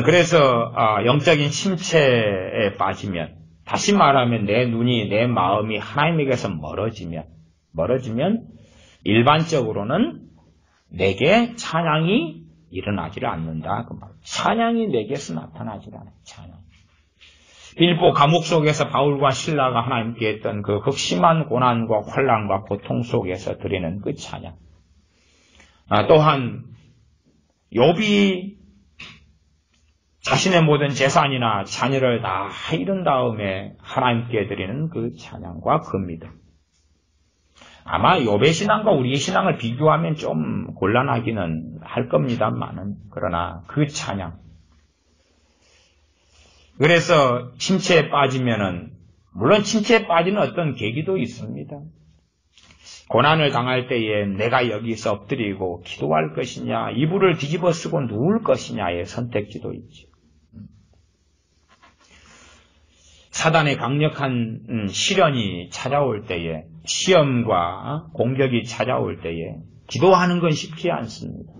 그래서 영적인 침체에 빠지면 다시 말하면 내 눈이 내 마음이 하나님에게서 멀어지면 일반적으로는 내게 찬양이 일어나지를 않는다. 그 말. 찬양이 내게서 나타나질 않아요. 찬양. 빌보 감옥 속에서 바울과 실라가 하나님께 했던 그 극심한 고난과 환난과 고통 속에서 드리는 그 찬양. 또한 욥이 자신의 모든 재산이나 자녀를 다 잃은 다음에 하나님께 드리는 그 찬양과 그 믿음. 아마 욥의 신앙과 우리의 신앙을 비교하면 좀 곤란하기는 할 겁니다만은 그러나 그 찬양. 그래서 침체에 빠지면은 물론 침체에 빠지는 어떤 계기도 있습니다. 고난을 당할 때에 내가 여기서 엎드리고 기도할 것이냐, 이불을 뒤집어 쓰고 누울 것이냐의 선택지도 있죠. 사단의 강력한 시련이 찾아올 때에, 시험과 공격이 찾아올 때에 기도하는 건 쉽지 않습니다.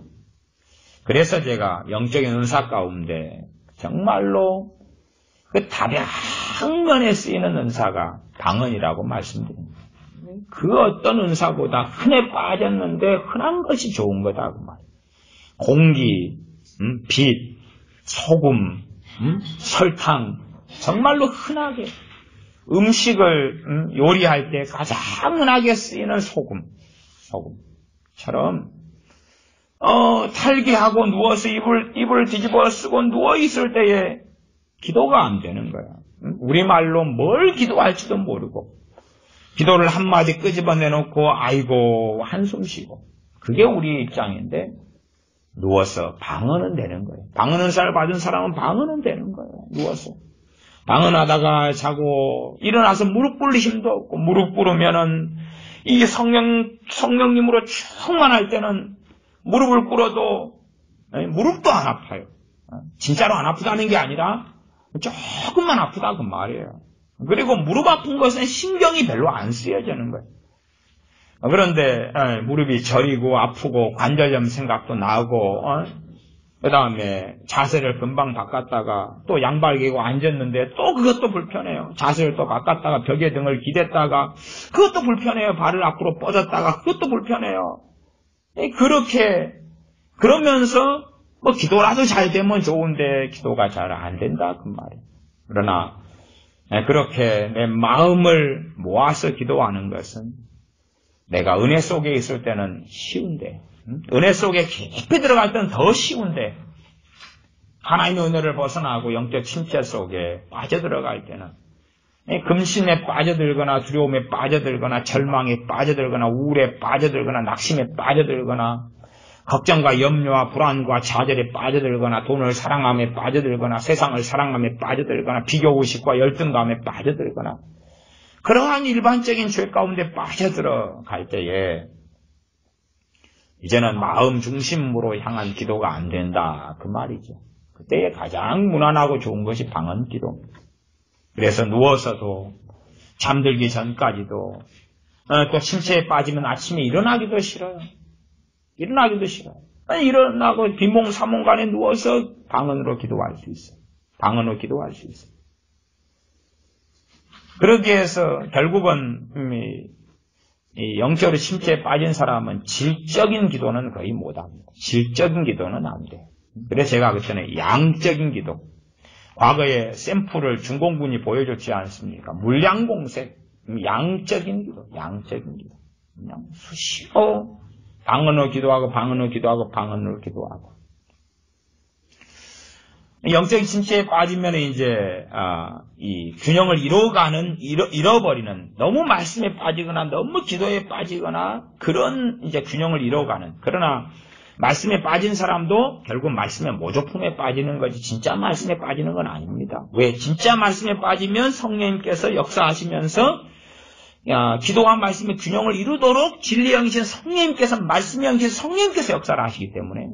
그래서 제가 영적인 은사 가운데 정말로 그 다양면에 쓰이는 은사가 방언이라고 말씀드립니다. 그 어떤 은사보다 흔해 빠졌는데 흔한 것이 좋은 거다 그 말이에요. 공기, 빛, 소금, 설탕, 정말로 흔하게 음식을 요리할 때 가장 흔하게 쓰이는 소금처럼 탈기하고 누워서 이불을 뒤집어 쓰고 누워 있을 때에 기도가 안 되는 거야. 우리말로 뭘 기도할지도 모르고 기도를 한마디 끄집어내놓고 아이고 한숨 쉬고 그게 우리의 입장인데 누워서 방언은 되는 거예요. 방언 은사를 받은 사람은 방언은 되는 거예요. 누워서 방언하다가 자고 일어나서 무릎 꿇을 힘도 없고 무릎 꿇으면은 이 성령님으로 충만할 때는 무릎을 꿇어도 무릎도 안 아파요. 진짜로 안 아프다는 게 아니라 조금만 아프다 그 말이에요. 그리고 무릎 아픈 것은 신경이 별로 안 쓰여지는 거예요. 그런데 무릎이 저리고 아프고 관절염 생각도 나고 그 다음에 자세를 금방 바꿨다가 또 양발 기고 앉았는데 또 그것도 불편해요. 자세를 또 바꿨다가 벽에 등을 기댔다가 그것도 불편해요. 발을 앞으로 뻗었다가 그것도 불편해요. 그렇게 그러면서 뭐 기도라도 잘 되면 좋은데 기도가 잘 안 된다 그 말이에요. 그러나 그렇게 내 마음을 모아서 기도하는 것은 내가 은혜 속에 있을 때는 쉬운데 은혜 속에 깊이 들어갈 때는 더 쉬운데 하나님의 은혜를 벗어나고 영적 침체 속에 빠져들어갈 때는 금신에 빠져들거나 두려움에 빠져들거나 절망에 빠져들거나 우울에 빠져들거나 낙심에 빠져들거나 걱정과 염려와 불안과 좌절에 빠져들거나 돈을 사랑함에 빠져들거나 세상을 사랑함에 빠져들거나 비교의식과 열등감에 빠져들거나 그러한 일반적인 죄 가운데 빠져들어갈 때에 이제는 마음 중심으로 향한 기도가 안 된다 그 말이죠. 그때에 가장 무난하고 좋은 것이 방언 기도. 그래서 누워서도 잠들기 전까지도 또 침체에 빠지면 아침에 일어나기도 싫어요. 일어나기도 싫어요. 일어나고 빈몽사몽간에 누워서 방언으로 기도할 수 있어요. 방언으로 기도할 수 있어요. 그러기 위해서 결국은 이 영적으로 침체에 빠진 사람은 질적인 기도는 거의 못합니다. 질적인 기도는 안 돼요. 그래서 제가 그전에 양적인 기도, 과거에 샘플을 중공군이 보여줬지 않습니까? 물량공색, 양적인 기도, 양적인 기도. 그냥 수시로 방언으로 기도하고 방언으로 기도하고 방언으로 기도하고. 영적인 침체에 빠지면 이제 이 균형을 잃어버리는 너무 말씀에 빠지거나 너무 기도에 빠지거나 그런 이제 균형을 잃어가는. 그러나 말씀에 빠진 사람도 결국 말씀의 모조품에 빠지는 거지 진짜 말씀에 빠지는 건 아닙니다. 왜? 진짜 말씀에 빠지면 성령님께서 역사하시면서 기도와 말씀의 균형을 이루도록 진리 영이신 성령님께서 말씀 영이신 성령님께서 역사를 하시기 때문에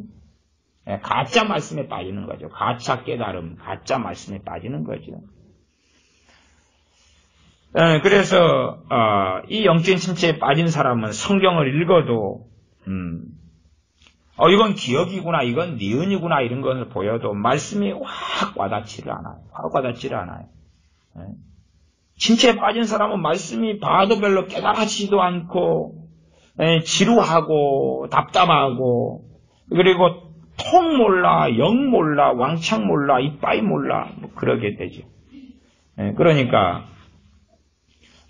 가짜 말씀에 빠지는 거죠. 가짜 깨달음, 가짜 말씀에 빠지는 거죠. 그래서 이 영적인 침체에 빠진 사람은 성경을 읽어도 이건 기억이구나, 이건 니은이구나 이런 것을 보여도 말씀이 확 와닿지를 않아요. 확 와닿지를 않아요. 침체에 빠진 사람은 말씀이 봐도 별로 깨달아지지도 않고 지루하고 답답하고 그리고 통 몰라, 영 몰라, 왕창 몰라, 이빠이 몰라 뭐 그러게 되죠. 그러니까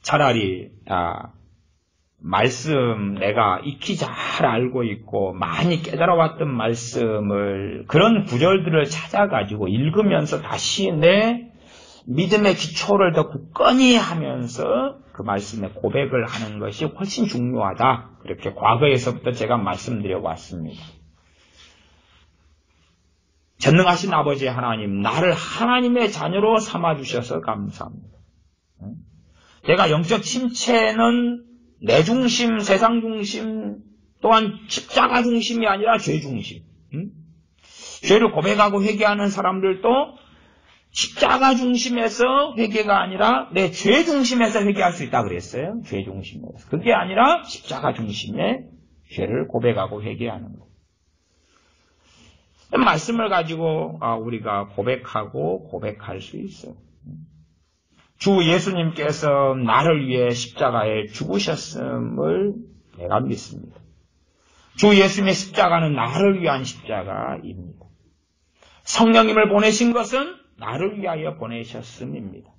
차라리 말씀 내가 익히 잘 알고 있고 많이 깨달아왔던 말씀을 그런 구절들을 찾아가지고 읽으면서 다시 내 믿음의 기초를 더 굳건히 하면서 그 말씀에 고백을 하는 것이 훨씬 중요하다. 그렇게 과거에서부터 제가 말씀드려 왔습니다. 전능하신 아버지 하나님, 나를 하나님의 자녀로 삼아주셔서 감사합니다. 제가 영적 침체는 내 중심, 세상 중심, 또한 십자가 중심이 아니라 죄 중심. 죄를 고백하고 회개하는 사람들도 십자가 중심에서 회개가 아니라 내 죄 중심에서 회개할 수 있다 그랬어요. 죄 중심에서. 그게 아니라 십자가 중심에 죄를 고백하고 회개하는 것. 말씀을 가지고 우리가 고백하고 고백할 수 있어요. 주 예수님께서 나를 위해 십자가에 죽으셨음을 내가 믿습니다. 주 예수님의 십자가는 나를 위한 십자가입니다. 성령님을 보내신 것은 나를 위하여 보내셨음입니다.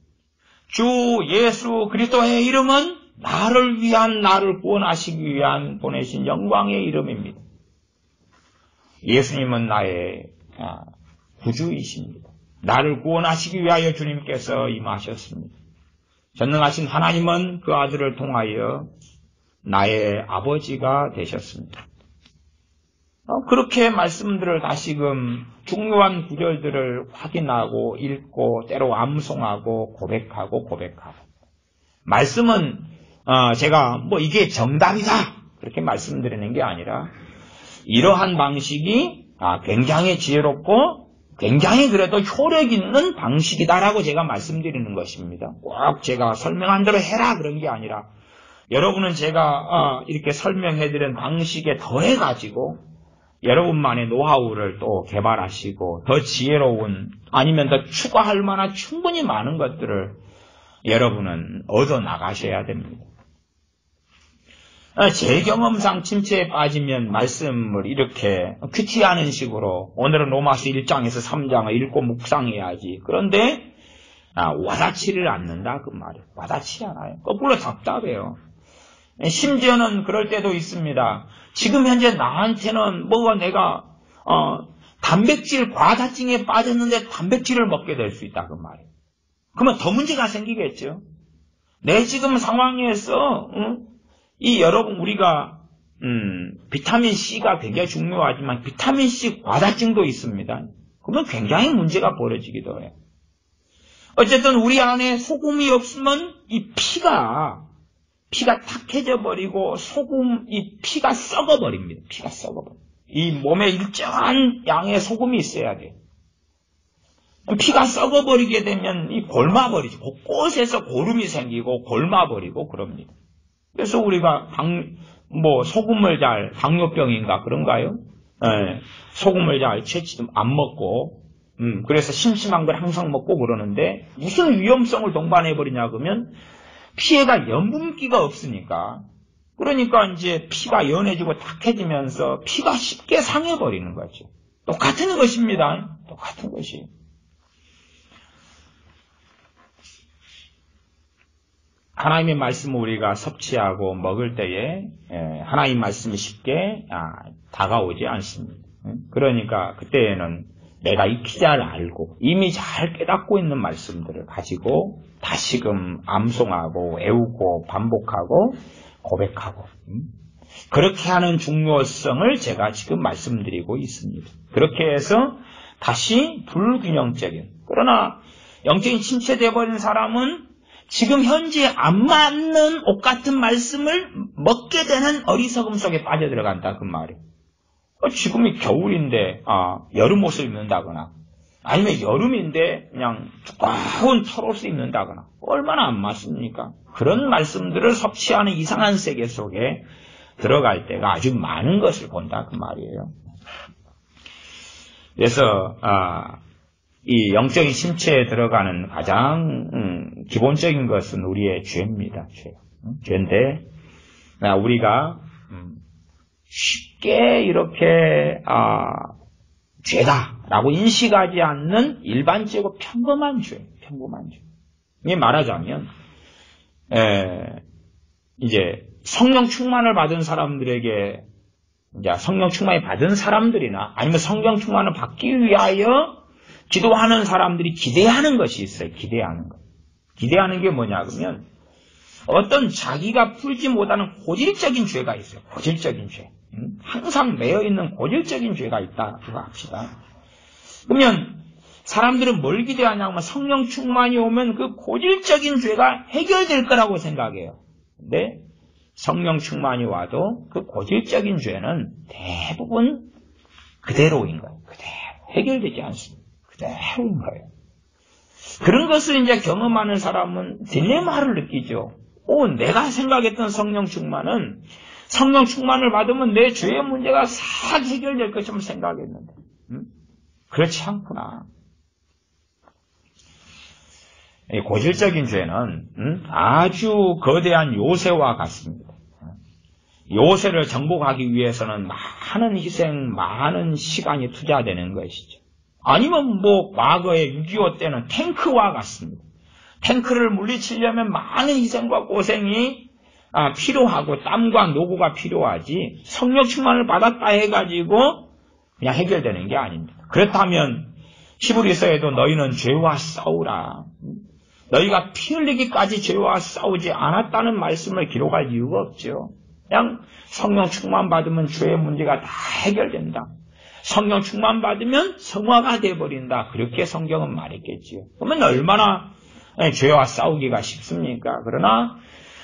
주 예수 그리스도의 이름은 나를 위한, 나를 구원하시기 위한 보내신 영광의 이름입니다. 예수님은 나의 구주이십니다. 나를 구원하시기 위하여 주님께서 임하셨습니다. 전능하신 하나님은 그 아들을 통하여 나의 아버지가 되셨습니다. 그렇게 말씀들을 다시금 중요한 구절들을 확인하고 읽고 때로 암송하고 고백하고 말씀은 제가 이게 정답이다 그렇게 말씀드리는 게 아니라 이러한 방식이 굉장히 지혜롭고 굉장히 그래도 효력 있는 방식이다라고 제가 말씀드리는 것입니다. 꼭 제가 설명한 대로 해라 그런 게 아니라 여러분은 제가 이렇게 설명해드린 방식에 더해가지고 여러분만의 노하우를 또 개발하시고 더 지혜로운 아니면 더 추가할 만한 충분히 많은 것들을 여러분은 얻어 나가셔야 됩니다. 제 경험상 침체에 빠지면 말씀을 이렇게 큐티하는 식으로 오늘은 로마서 1장에서 3장을 읽고 묵상해야지. 그런데 와닿지를 않는다 그 말이에요. 와닿지 않아요. 거꾸로 답답해요. 심지어는 그럴 때도 있습니다. 지금 현재 나한테는 뭐가 내가 단백질 과다증에 빠졌는데 단백질을 먹게 될 수 있다 그 말이에요. 그러면 더 문제가 생기겠죠. 내 지금 상황에서 이 여러분 우리가 비타민 C가 굉장히 중요하지만 비타민 C 과다증도 있습니다. 그러면 굉장히 문제가 벌어지기도 해요. 어쨌든 우리 안에 소금이 없으면 이 피가 탁해져 버리고 이 피가 썩어버립니다. 피가 썩어버립니다. 이 몸에 일정한 양의 소금이 있어야 돼요. 피가 썩어버리게 되면 이 골마버리죠. 곳곳에서 고름이 생기고 골마버리고 그럽니다. 그래서 우리가 소금을 당뇨병인가 그런가요? 네, 소금을 잘 채취도 안 먹고 그래서 심심한 걸 항상 먹고 그러는데 무슨 위험성을 동반해버리냐 그러면 피에가 염분기가 없으니까 그러니까 이제 피가 연해지고 탁해지면서 피가 쉽게 상해버리는 거죠. 똑같은 것입니다. 똑같은 것이. 하나님의 말씀을 우리가 섭취하고 먹을 때에 하나님 말씀이 쉽게 다가오지 않습니다. 그러니까 그때에는 내가 익히 잘 알고 이미 잘 깨닫고 있는 말씀들을 가지고 다시금 암송하고 외우고 반복하고 고백하고 그렇게 하는 중요성을 제가 지금 말씀드리고 있습니다. 그렇게 해서 다시 불균형적인 그러나 영적인 침체되어 버린 사람은 지금 현재 안 맞는 옷 같은 말씀을 먹게 되는 어리석음 속에 빠져들어간다 그 말이에요. 지금이 겨울인데 여름 옷을 입는다거나 아니면 여름인데 그냥 두꺼운 털옷을 입는다거나 얼마나 안 맞습니까? 그런 말씀들을 섭취하는 이상한 세계 속에 들어갈 때가 아주 많은 것을 본다 그 말이에요. 그래서 이 영적인 침체에 들어가는 가장 기본적인 것은 우리의 죄입니다. 죄인데 우리가 쉽게 이렇게 죄다라고 인식하지 않는 일반적이고 평범한 죄. 이게 말하자면 이제 성령 충만을 받은 사람들에게 이제 성령 충만이 받은 사람들이나 아니면 성령 충만을 받기 위하여 기도하는 사람들이 기대하는 것이 있어요. 기대하는 것. 기대하는 게 뭐냐 그러면 어떤 자기가 풀지 못하는 고질적인 죄가 있어요. 고질적인 죄. 항상 매여있는 고질적인 죄가 있다고 합시다. 그러면 사람들은 뭘 기대하냐면 성령 충만이 오면 그 고질적인 죄가 해결될 거라고 생각해요. 근데 성령 충만이 와도 그 고질적인 죄는 대부분 그대로인 거예요. 그대로 해결되지 않습니다. 그대로인 거예요. 그런 것을 이제 경험하는 사람은 딜레마를 느끼죠. 내가 생각했던 성령 충만은 성령 충만을 받으면 내 죄의 문제가 싹 해결될 것처럼 생각했는데 그렇지 않구나. 이 고질적인 죄는 아주 거대한 요새와 같습니다. 요새를 정복하기 위해서는 많은 희생, 많은 시간이 투자되는 것이죠. 아니면 과거에 6.25 때는 탱크와 같습니다. 탱크를 물리치려면 많은 희생과 고생이 필요하고 땀과 노고가 필요하지 성령 충만을 받았다 해가지고 그냥 해결되는 게 아닙니다. 그렇다면 히브리서에도 너희는 죄와 싸우라. 너희가 피 흘리기까지 죄와 싸우지 않았다는 말씀을 기록할 이유가 없죠. 그냥 성령 충만 받으면 죄의 문제가 다 해결된다. 성령 충만 받으면 성화가 돼버린다. 그렇게 성경은 말했겠지요. 그러면 얼마나 죄와 싸우기가 쉽습니까? 그러나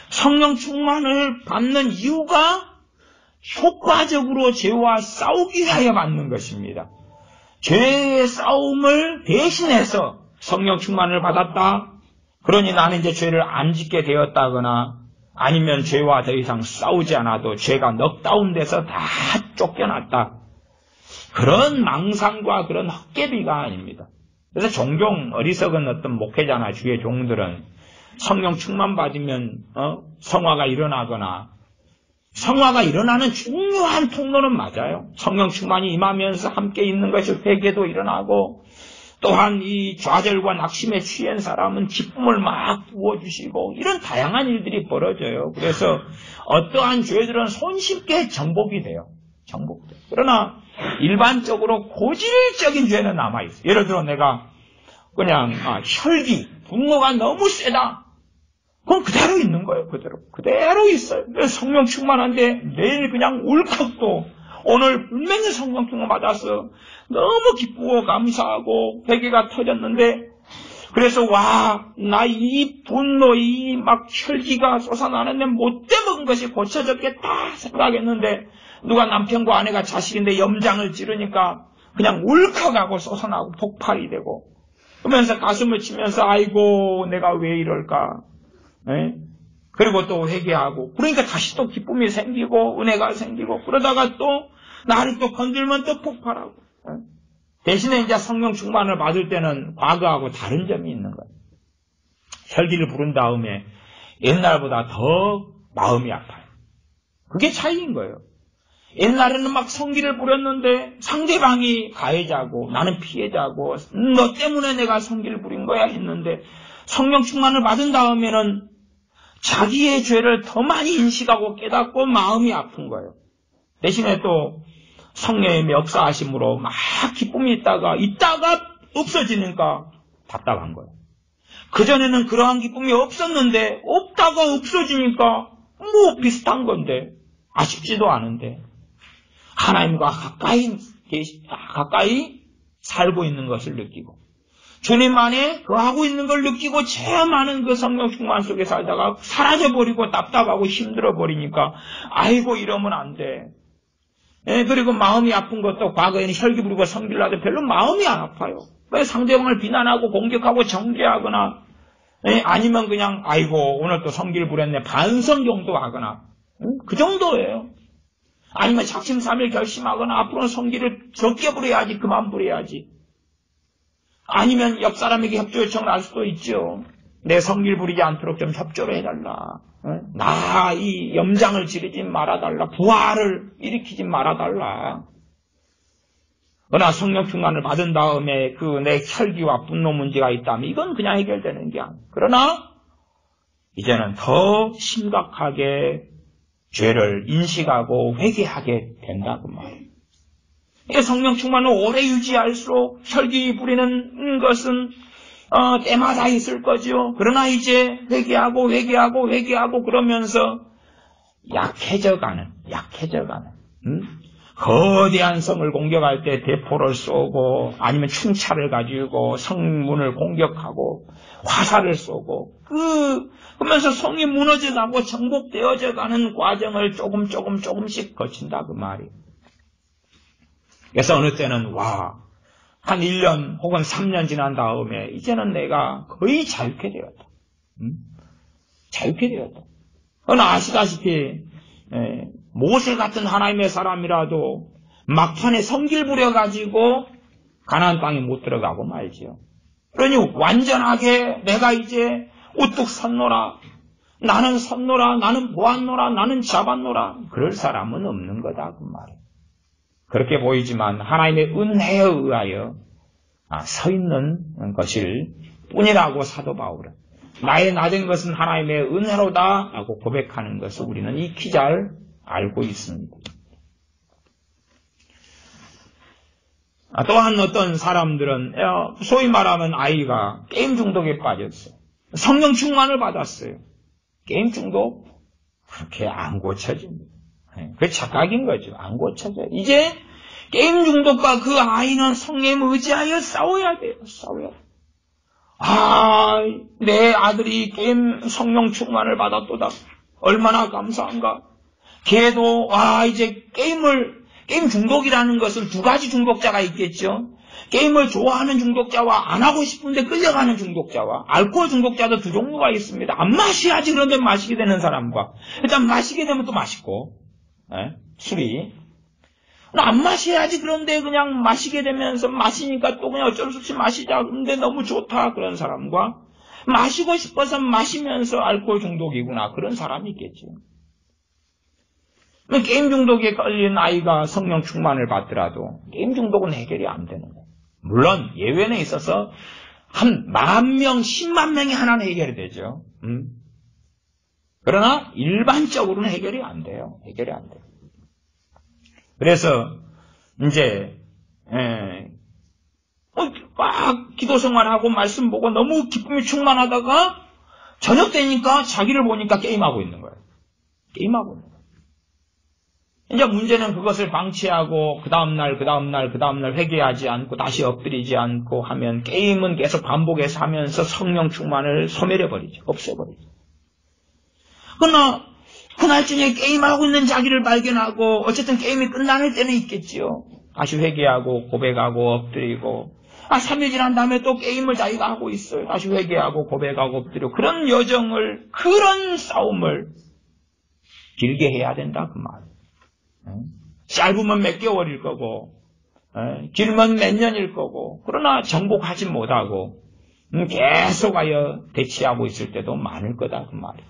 성령 충만을 받는 이유가 효과적으로 죄와 싸우기 위하여 받는 것입니다. 죄의 싸움을 대신해서 성령 충만을 받았다. 그러니 나는 이제 죄를 안 짓게 되었다거나 아니면 죄와 더 이상 싸우지 않아도 죄가 넉다운돼서 다 쫓겨났다. 그런 망상과 그런 헛개비가 아닙니다. 그래서 종종 어리석은 어떤 목회자나 주의 종들은 성령 충만 받으면 성화가 일어나거나 성화가 일어나는 중요한 통로는 맞아요. 성령 충만이 임하면서 함께 있는 것이 회개도 일어나고 또한 이 좌절과 낙심에 취한 사람은 기쁨을 막 부어주시고 이런 다양한 일들이 벌어져요. 그래서 어떠한 죄들은 손쉽게 정복이 돼요. 정복돼요. 그러나 일반적으로 고질적인 죄는 남아있어요. 예를 들어 내가 그냥 혈기, 분노가 너무 세다. 그건 그대로 있는 거예요. 그대로 있어요. 성령 충만한데 내일 그냥 울컥도 오늘 분명히 성령 충만 받아서 너무 기쁘고 감사하고 회개가 터졌는데 그래서 나 이 분노 이 막 혈기가 솟아나는데 못돼 먹은 것이 고쳐졌겠다 생각했는데 누가 남편과 아내가 자식인데 염장을 찌르니까 그냥 울컥하고 솟아나고 폭발이 되고 그러면서 가슴을 치면서 아이고 내가 왜 이럴까. 그리고 또 회개하고 그러니까 다시 또 기쁨이 생기고 은혜가 생기고 그러다가 또 나를 또 건들면 또 폭발하고 대신에 이제 성령 충만을 받을 때는 과거하고 다른 점이 있는 거예요. 혈기를 부른 다음에 옛날보다 더 마음이 아파요. 그게 차이인 거예요. 옛날에는 막 성기를 부렸는데 상대방이 가해자고 나는 피해자고 너 때문에 내가 성기를 부린 거야 했는데 성령 충만을 받은 다음에는 자기의 죄를 더 많이 인식하고 깨닫고 마음이 아픈 거예요. 대신에 또 성령의 역사하심으로 막 기쁨이 있다가 없어지니까 답답한 거예요. 그전에는 그러한 기쁨이 없었는데 없다가 없어지니까 뭐 비슷한 건데 아쉽지도 않은데 하나님과 가까이 살고 있는 것을 느끼고 주님 안에 하고 있는 걸 느끼고 제일 많은 그 성령 충만 속에 살다가 사라져버리고 답답하고 힘들어버리니까 아이고 이러면 안 돼. 그리고 마음이 아픈 것도 과거에는 혈기 부리고 성기를 하도 별로 마음이 안 아파요. 상대방을 비난하고 공격하고 정죄하거나 아니면 그냥 아이고 오늘 또 성기를 부렸네 반성 정도 하거나 그 정도예요. 아니면 작심삼일 결심하거나 앞으로는 성기를 적게 부려야지 그만 부려야지. 아니면 옆 사람에게 협조 요청을 할 수도 있죠. 내 성기를 부리지 않도록 좀 협조를 해달라. 나 이 염장을 지르지 말아달라. 부활을 일으키지 말아달라. 그러나 성령 충만을 받은 다음에 그 내 혈기와 분노 문제가 있다면 이건 그냥 해결되는 게 아니에요. 그러나 이제는 더 심각하게 죄를 인식하고 회개하게 된다고 말이에요. 성령 충만을 오래 유지할수록 혈기 부리는 것은 때마다 있을 거죠. 그러나 이제 회개하고 그러면서 약해져가는 거대한 성을 공격할 때 대포를 쏘고 아니면 충차를 가지고 성문을 공격하고 화살을 쏘고 그러면서 성이 무너져가고 정복되어져 가는 과정을 조금씩 거친다 그 말이에요. 그래서 어느 때는 한 1년 혹은 3년 지난 다음에 이제는 내가 거의 자유케 되었다. 자유케 되었다. 그러나 아시다시피 모세 같은 하나님의 사람이라도 막판에 성길 부려가지고 가나안 땅에 못 들어가고 말지요. 그러니 완전하게 내가 이제 우뚝 섰노라, 나는 보았노라, 나는 잡았노라 그럴 사람은 없는 거다 그 말이에요. 그렇게 보이지만 하나님의 은혜에 의하여 서 있는 것일 뿐이라고 사도 바울은 나의 나된 것은 하나님의 은혜로다 라고 고백하는 것을 우리는 익히 잘 알고 있습니다. 또한 어떤 사람들은 소위 말하면 아이가 게임 중독에 빠졌어요. 성령 충만을 받았어요. 게임 중독 그렇게 안 고쳐집니다. 그게 착각인 거죠. 안 고쳐져요. 이제 게임 중독과 그 아이는 성령 의지하여 싸워야 돼요. 내 아들이 게임 성령 충만을 받았도다. 얼마나 감사한가. 걔도 이제 게임 중독이라는 것은 두 가지 중독자가 있겠죠. 게임을 좋아하는 중독자와 안 하고 싶은데 끌려가는 중독자와 알코올 중독자도 두 종류가 있습니다. 안 마셔야지 그런데 마시게 되는 사람과 일단 마시게 되면 또 맛있고 술이 안 마셔야지 그런데 그냥 마시게 되면서 마시니까 또 그냥 어쩔 수 없이 마시자 그런데 너무 좋다 그런 사람과 마시고 싶어서 마시면서 알코올 중독이구나 그런 사람이 있겠죠. 게임 중독에 걸린 아이가 성령 충만을 받더라도 게임 중독은 해결이 안 되는 거예요. 물론 예외는 있어서 한 10,000명, 10만 명이 하나는 해결이 되죠. 그러나 일반적으로는 해결이 안 돼요. 해결이 안 돼요. 그래서 이제 막 기도 생활하고 말씀 보고 너무 기쁨이 충만하다가 저녁 되니까 자기를 보니까 게임하고 있는 거예요. 게임하고 있는 거예요. 이제 문제는 그것을 방치하고 그 다음날 회개하지 않고 다시 엎드리지 않고 하면 게임은 계속 반복해서 하면서 성령 충만을 소멸해버리죠. 없애버리죠. 그러나 그날 저녁에 게임하고 있는 자기를 발견하고 어쨌든 게임이 끝나는 때는 있겠지요. 다시 회개하고 고백하고 엎드리고 3일 지난 다음에 또 게임을 자기가 하고 있어요. 다시 회개하고 고백하고 엎드리고 그런 여정을 그런 싸움을 길게 해야 된다 그 말이에요. 짧으면 몇 개월일 거고 길면 몇 년일 거고 그러나 정복하지 못하고 계속하여 대치하고 있을 때도 많을 거다 그 말이에요.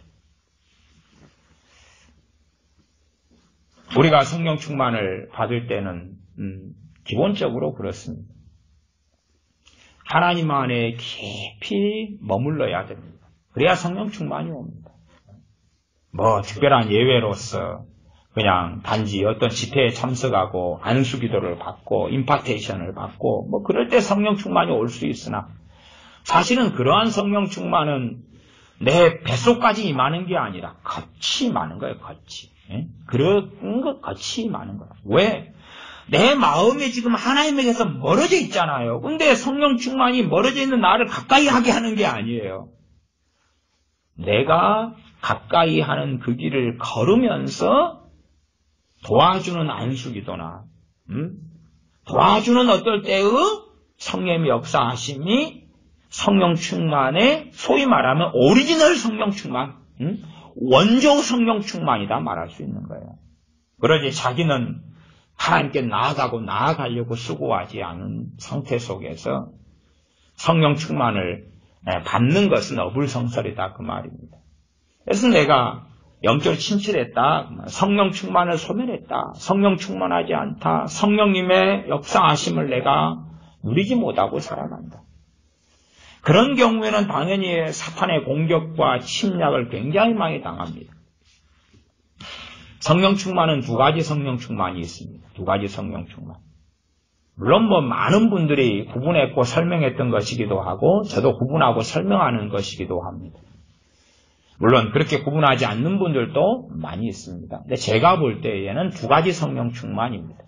우리가 성령 충만을 받을 때는 기본적으로 그렇습니다. 하나님 안에 깊이 머물러야 됩니다. 그래야 성령 충만이 옵니다. 특별한 예외로서 그냥 단지 어떤 집회에 참석하고 안수 기도를 받고 임파테이션을 받고 그럴 때 성령 충만이 올 수 있으나 사실은 그러한 성령 충만은 내 뱃속까지 임하는 게 아니라 같이 임하는 거예요. 같이. 그런 것 같이 임하는 거예요. 왜? 내 마음이 지금 하나님에게서 멀어져 있잖아요. 근데 성령 충만이 멀어져 있는 나를 가까이 하게 하는 게 아니에요. 내가 가까이 하는 그 길을 걸으면서 도와주는 안수기도나 도와주는 어떨 때의 성령의 역사하심이 성령 충만의 소위 말하면 오리지널 성령 충만, 원조 성령 충만이다 말할 수 있는 거예요. 그러지 자기는 하나님께 나아가려고 수고하지 않은 상태 속에서 성령 충만을 받는 것은 어불성설이다 그 말입니다. 그래서 내가 영적으로 침체됐다, 성령 충만을 소멸했다, 성령 충만하지 않다, 성령님의 역사하심을 내가 누리지 못하고 살아간다. 그런 경우에는 당연히 사탄의 공격과 침략을 굉장히 많이 당합니다. 성령 충만은 두 가지 성령 충만이 있습니다. 두 가지 성령 충만. 물론 많은 분들이 구분했고 설명했던 것이기도 하고 저도 구분하고 설명하는 것이기도 합니다. 물론 그렇게 구분하지 않는 분들도 많이 있습니다. 근데 제가 볼 때에는 두 가지 성령 충만입니다.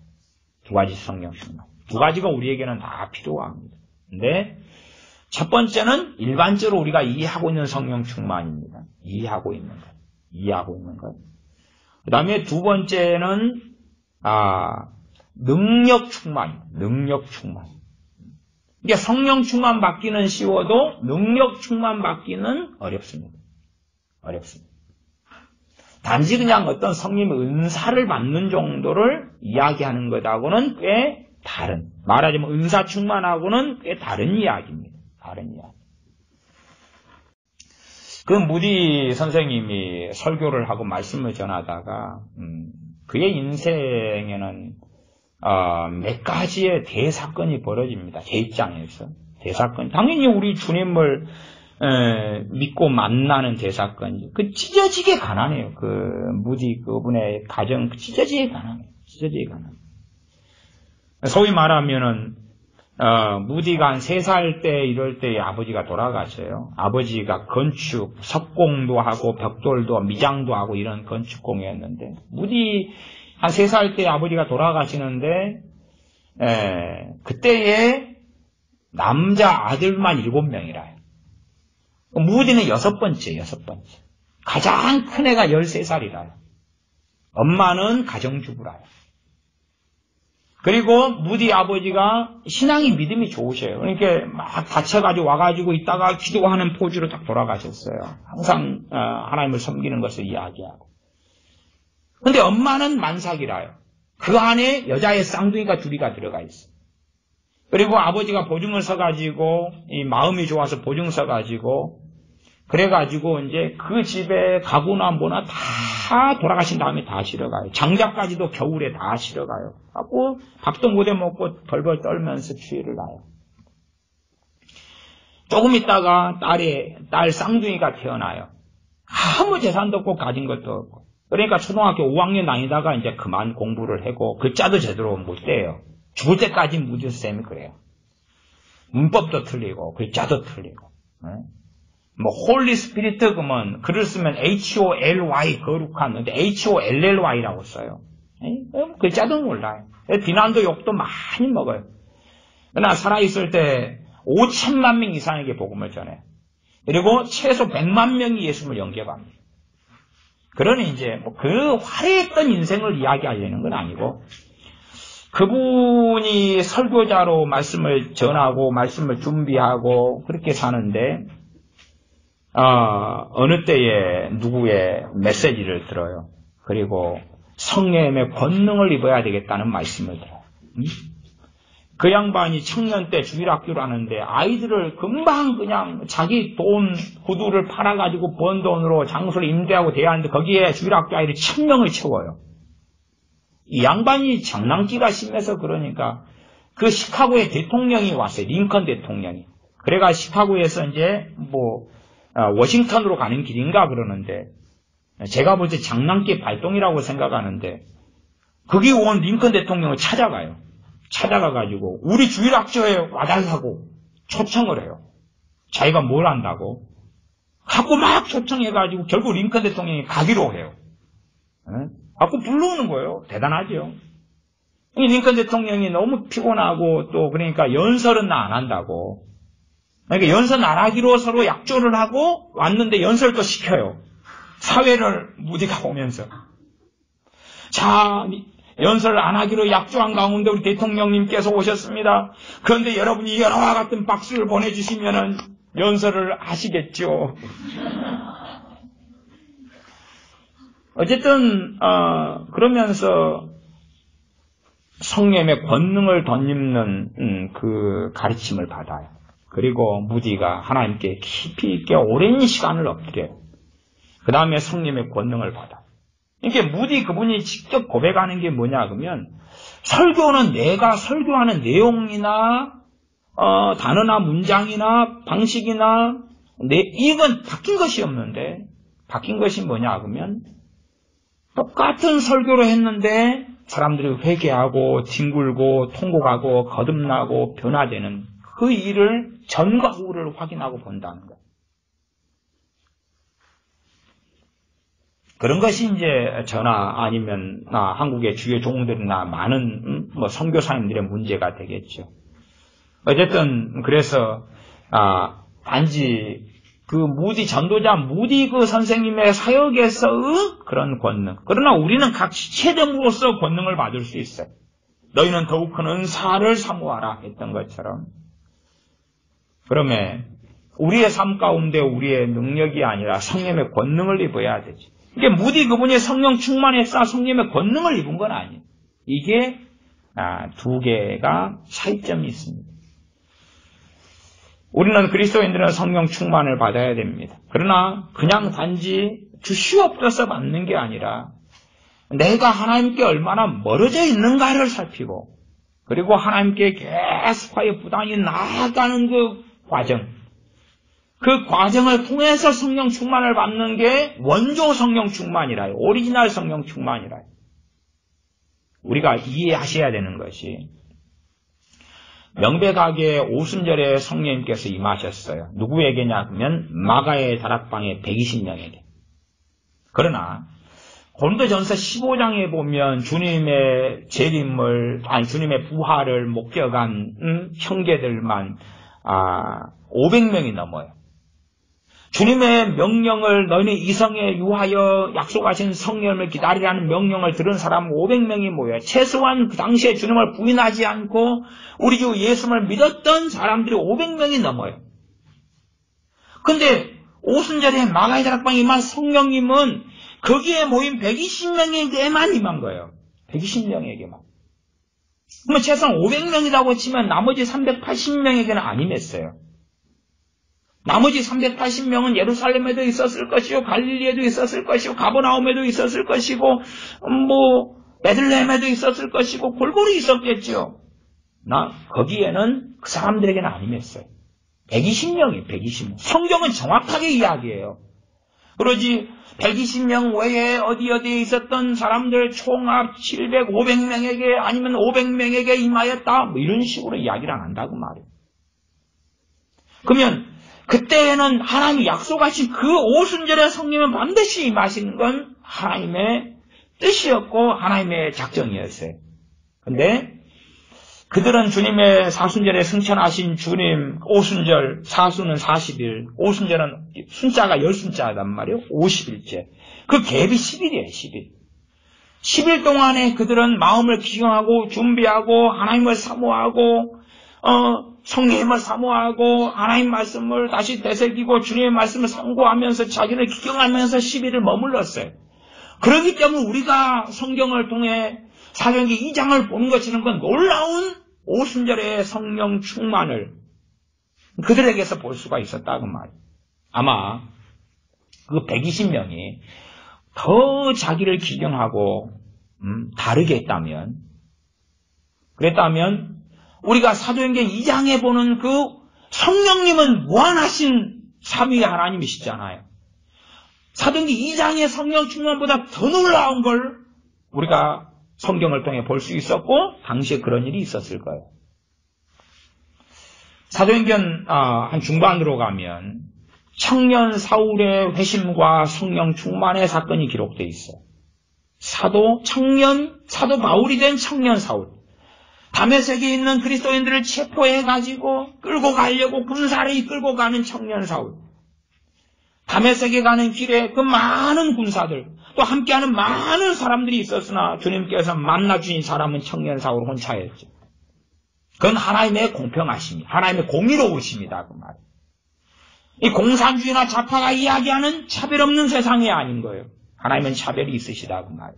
두 가지 성령 충만. 두 가지가 우리에게는 다 필요합니다. 근데 첫 번째는 일반적으로 우리가 이해하고 있는 성령 충만입니다. 이해하고 있는 것. 그 다음에 두 번째는 능력 충만. 이게 성령 충만 받기는 쉬워도 능력 충만 받기는 어렵습니다. 단지 그냥 어떤 성령의 은사를 받는 정도를 이야기하는 것하고는 꽤 다른, 말하자면 은사 충만하고는 꽤 다른 이야기입니다. 그 무디 선생님이 설교를 하고 말씀을 전하다가 그의 인생에는 몇 가지의 대사건이 벌어집니다. 제 입장에서 대사건. 당연히 우리 주님을 믿고 만나는 대사건이죠. 그 찢어지게 가난해요. 그 무디 그분의 가정 찢어지게 가난해요. 소위 말하면은 무디가 한 3살 때 이럴 때 아버지가 돌아가셔요. 아버지가 건축, 석공도 하고 벽돌도 미장도 하고 이런 건축공이었는데 무디 한 3살 때 아버지가 돌아가시는데 그때에 남자 아들만 7명이라요. 무디는 6번째. 가장 큰 애가 13살이라요. 엄마는 가정주부라요. 그리고 무디 아버지가 신앙이 믿음이 좋으셔요. 그러니까 막 다쳐가지고 와가지고 있다가 기도하는 포즈로 딱 돌아가셨어요. 항상 하나님을 섬기는 것을 이야기하고. 근데 엄마는 만삭이라요. 그 안에 여자의 쌍둥이가 둘이가 들어가 있어요. 그리고 아버지가 보증을 서가지고 이 마음이 좋아서 보증 서가지고 그래가지고 이제 그 집에 가구나 뭐나 다 돌아가신 다음에 다 실어가요. 장작까지도 겨울에 다 실어가요. 하고 밥도 못해 먹고 벌벌 떨면서 추위를 놔요. 조금 있다가 딸 쌍둥이가 태어나요. 아무 재산도 없고 가진 것도 없고. 그러니까 초등학교 5학년 다니다가 이제 그만 공부를 하고 글자도 제대로 못 떼요. 죽을 때까지 무드쌤이 그래요. 문법도 틀리고 글자도 틀리고. 뭐 홀리 스피리트 그러면 글을 쓰면 HOLY 거룩한 근데 HOLLY라고 써요. 글자도 몰라요. 비난도 욕도 많이 먹어요. 그러나 살아있을 때 5천만 명 이상에게 복음을 전해요. 그리고 최소 100만 명이 예수님을 영접합니다. 그러니 이제 뭐 그 화려했던 인생을 이야기하려는 건 아니고 그분이 설교자로 말씀을 전하고 말씀을 준비하고 그렇게 사는데 어느 때에 누구의 메시지를 들어요. 그리고 성령의 권능을 입어야 되겠다는 말씀을 들어요. 그 양반이 청년 때 주일학교를 하는데 아이들을 금방 그냥 자기 돈 구두를 팔아가지고 번 돈으로 장소를 임대하고 대하는데 거기에 주일학교 아이를 1000명을 채워요. 이 양반이 장난기가 심해서 그러니까 그 시카고의 대통령이 왔어요. 링컨 대통령이. 그래가 시카고에서 이제 워싱턴으로 가는 길인가 그러는데 제가 볼 때 장난기 발동이라고 생각하는데 거기 온 링컨 대통령을 찾아가요. 찾아가가지고 우리 주일학교에 와달라고 초청을 해요. 자기가 뭘 안다고. 하고 막 초청해가지고 결국 링컨 대통령이 가기로 해요. 자꾸 불러오는 거예요. 대단하죠. 이 링컨 대통령이 너무 피곤하고 또 그러니까 연설은 안 한다고. 그러니까 연설 안 하기로 서로 약조를 하고 왔는데 연설도 시켜요. 사회를 무디가 보면서. 자, 연설을 안 하기로 약조한 가운데 우리 대통령님께서 오셨습니다. 그런데 여러분이 여러와 같은 박수를 보내주시면은 연설을 하시겠죠. 어쨌든 그러면서 성령의 권능을 덧입는 그 가르침을 받아요. 그리고 무디가 하나님께 깊이 있게 오랜 시간을 엎드려요. 그 다음에 성령의 권능을 받아요. 이게 무디 그분이 직접 고백하는 게 뭐냐 그러면 설교는 내가 설교하는 내용이나 단어나 문장이나 방식이나 이건 바뀐 것이 없는데 바뀐 것이 뭐냐 그러면 똑같은 설교를 했는데 사람들이 회개하고 뒹굴고 통곡하고 거듭나고 변화되는 그 일을 전과 후를 확인하고 본다는 거예요. 그런 것이 이제 저나 아니면 한국의 주요 종들이나 많은 선교사님들의 문제가 되겠죠. 어쨌든 그래서 단지 그 무디 전도자 무디 그 선생님의 사역에서의 그런 권능. 그러나 우리는 각 지체됨으로써 권능을 받을 수 있어요. 너희는 더욱 큰 은사를 사모하라 했던 것처럼. 그러면 우리의 삶 가운데 우리의 능력이 아니라 성령의 권능을 입어야 되지. 이게 무디 그분이 성령 충만했어 성령의 권능을 입은 건 아니에요. 이게 두 개가 차이점이 있습니다. 우리는 그리스도인들은 성령 충만을 받아야 됩니다. 그러나 그냥 단지 주시옵소서 받는 게 아니라 내가 하나님께 얼마나 멀어져 있는가를 살피고 그리고 하나님께 계속하여 부단히 나아가는 그 과정, 그 과정을 통해서 성령 충만을 받는 게 원조 성령 충만이라요. 오리지널 성령 충만이라요. 우리가 이해하셔야 되는 것이 명백하게 오순절에 성령님께서 임하셨어요. 누구에게냐 하면 마가의 다락방에 120명에게. 그러나 고린도전서 15장에 보면 주님의 재림을 주님의 부활을 목격한 형제들만 500명이 넘어요. 주님의 명령을 너희는 이성에 유하여 약속하신 성령을 기다리라는 명령을 들은 사람 500명이 모여요. 최소한 그 당시에 주님을 부인하지 않고 우리 주 예수를 믿었던 사람들이 500명이 넘어요. 근데 오순절에 마가의 다락방에 임한 성령님은 거기에 모인 120명에게만 임한 거예요. 120명에게만. 그러면 최소한 500명이라고 치면 나머지 380명에게는 안 임했어요. 나머지 380명은 예루살렘에도 있었을 것이고 갈릴리에도 있었을 것이고 가버나움에도 있었을 것이고 베들레헴에도 있었을 것이고 골고루 있었겠죠. 거기에는 그 사람들에게는 안 임했어요. 120명이에요. 120명. 성경은 정확하게 이야기해요. 그러지 120명 외에 어디에 있었던 사람들 총합 700, 500명에게 아니면 500명에게 임하였다 이런 식으로 이야기를 안 한다고 말이에요. 그러면 그때에는 하나님이 약속하신 그 오순절의 성령은 반드시 임하시는 건 하나님의 뜻이었고 하나님의 작정이었어요. 근데 그들은 주님의 사순절에 승천하신 주님 오순절, 사수는 40일, 오순절은 순자가 10순자단 말이에요. 50일째. 그 갭이 10일이에요. 10일. 10일 동안에 그들은 마음을 기경하고 준비하고 하나님을 사모하고 성령님을 사모하고 하나님 말씀을 다시 되새기고 주님의 말씀을 상고하면서 자기를 기경하면서 10일을 머물렀어요. 그렇기 때문에 우리가 성경을 통해 사도행전 2장을 보는 것처럼 그 놀라운 오순절의 성령 충만을 그들에게서 볼 수가 있었다고 말이에요. 아마 그 120명이 더 자기를 기경하고 다르게 했다면 그랬다면 우리가 사도행전 2장에 보는 그 성령님은 무한하신 삼위의 하나님이시잖아요. 사도행전 2장의 성령 충만보다 더 놀라운 걸 우리가 성경을 통해 볼 수 있었고 당시에 그런 일이 있었을 거예요. 사도행전 한 중반으로 가면 청년 사울의 회심과 성령 충만의 사건이 기록되어 있어요. 사도 바울이 된 청년 사울. 다메섹에 있는 그리스도인들을 체포해가지고 끌고 가려고 군사를 이끌고 가는 청년 사울. 다메섹에 가는 길에 그 많은 군사들, 또 함께하는 많은 사람들이 있었으나 주님께서 만나주신 사람은 청년 사울 혼자였죠. 그건 하나님의 공평하심이, 하나님의 공의로우십니다. 그 말. 이 공산주의나 좌파가 이야기하는 차별 없는 세상이 아닌 거예요. 하나님은 차별이 있으시다. 그 말.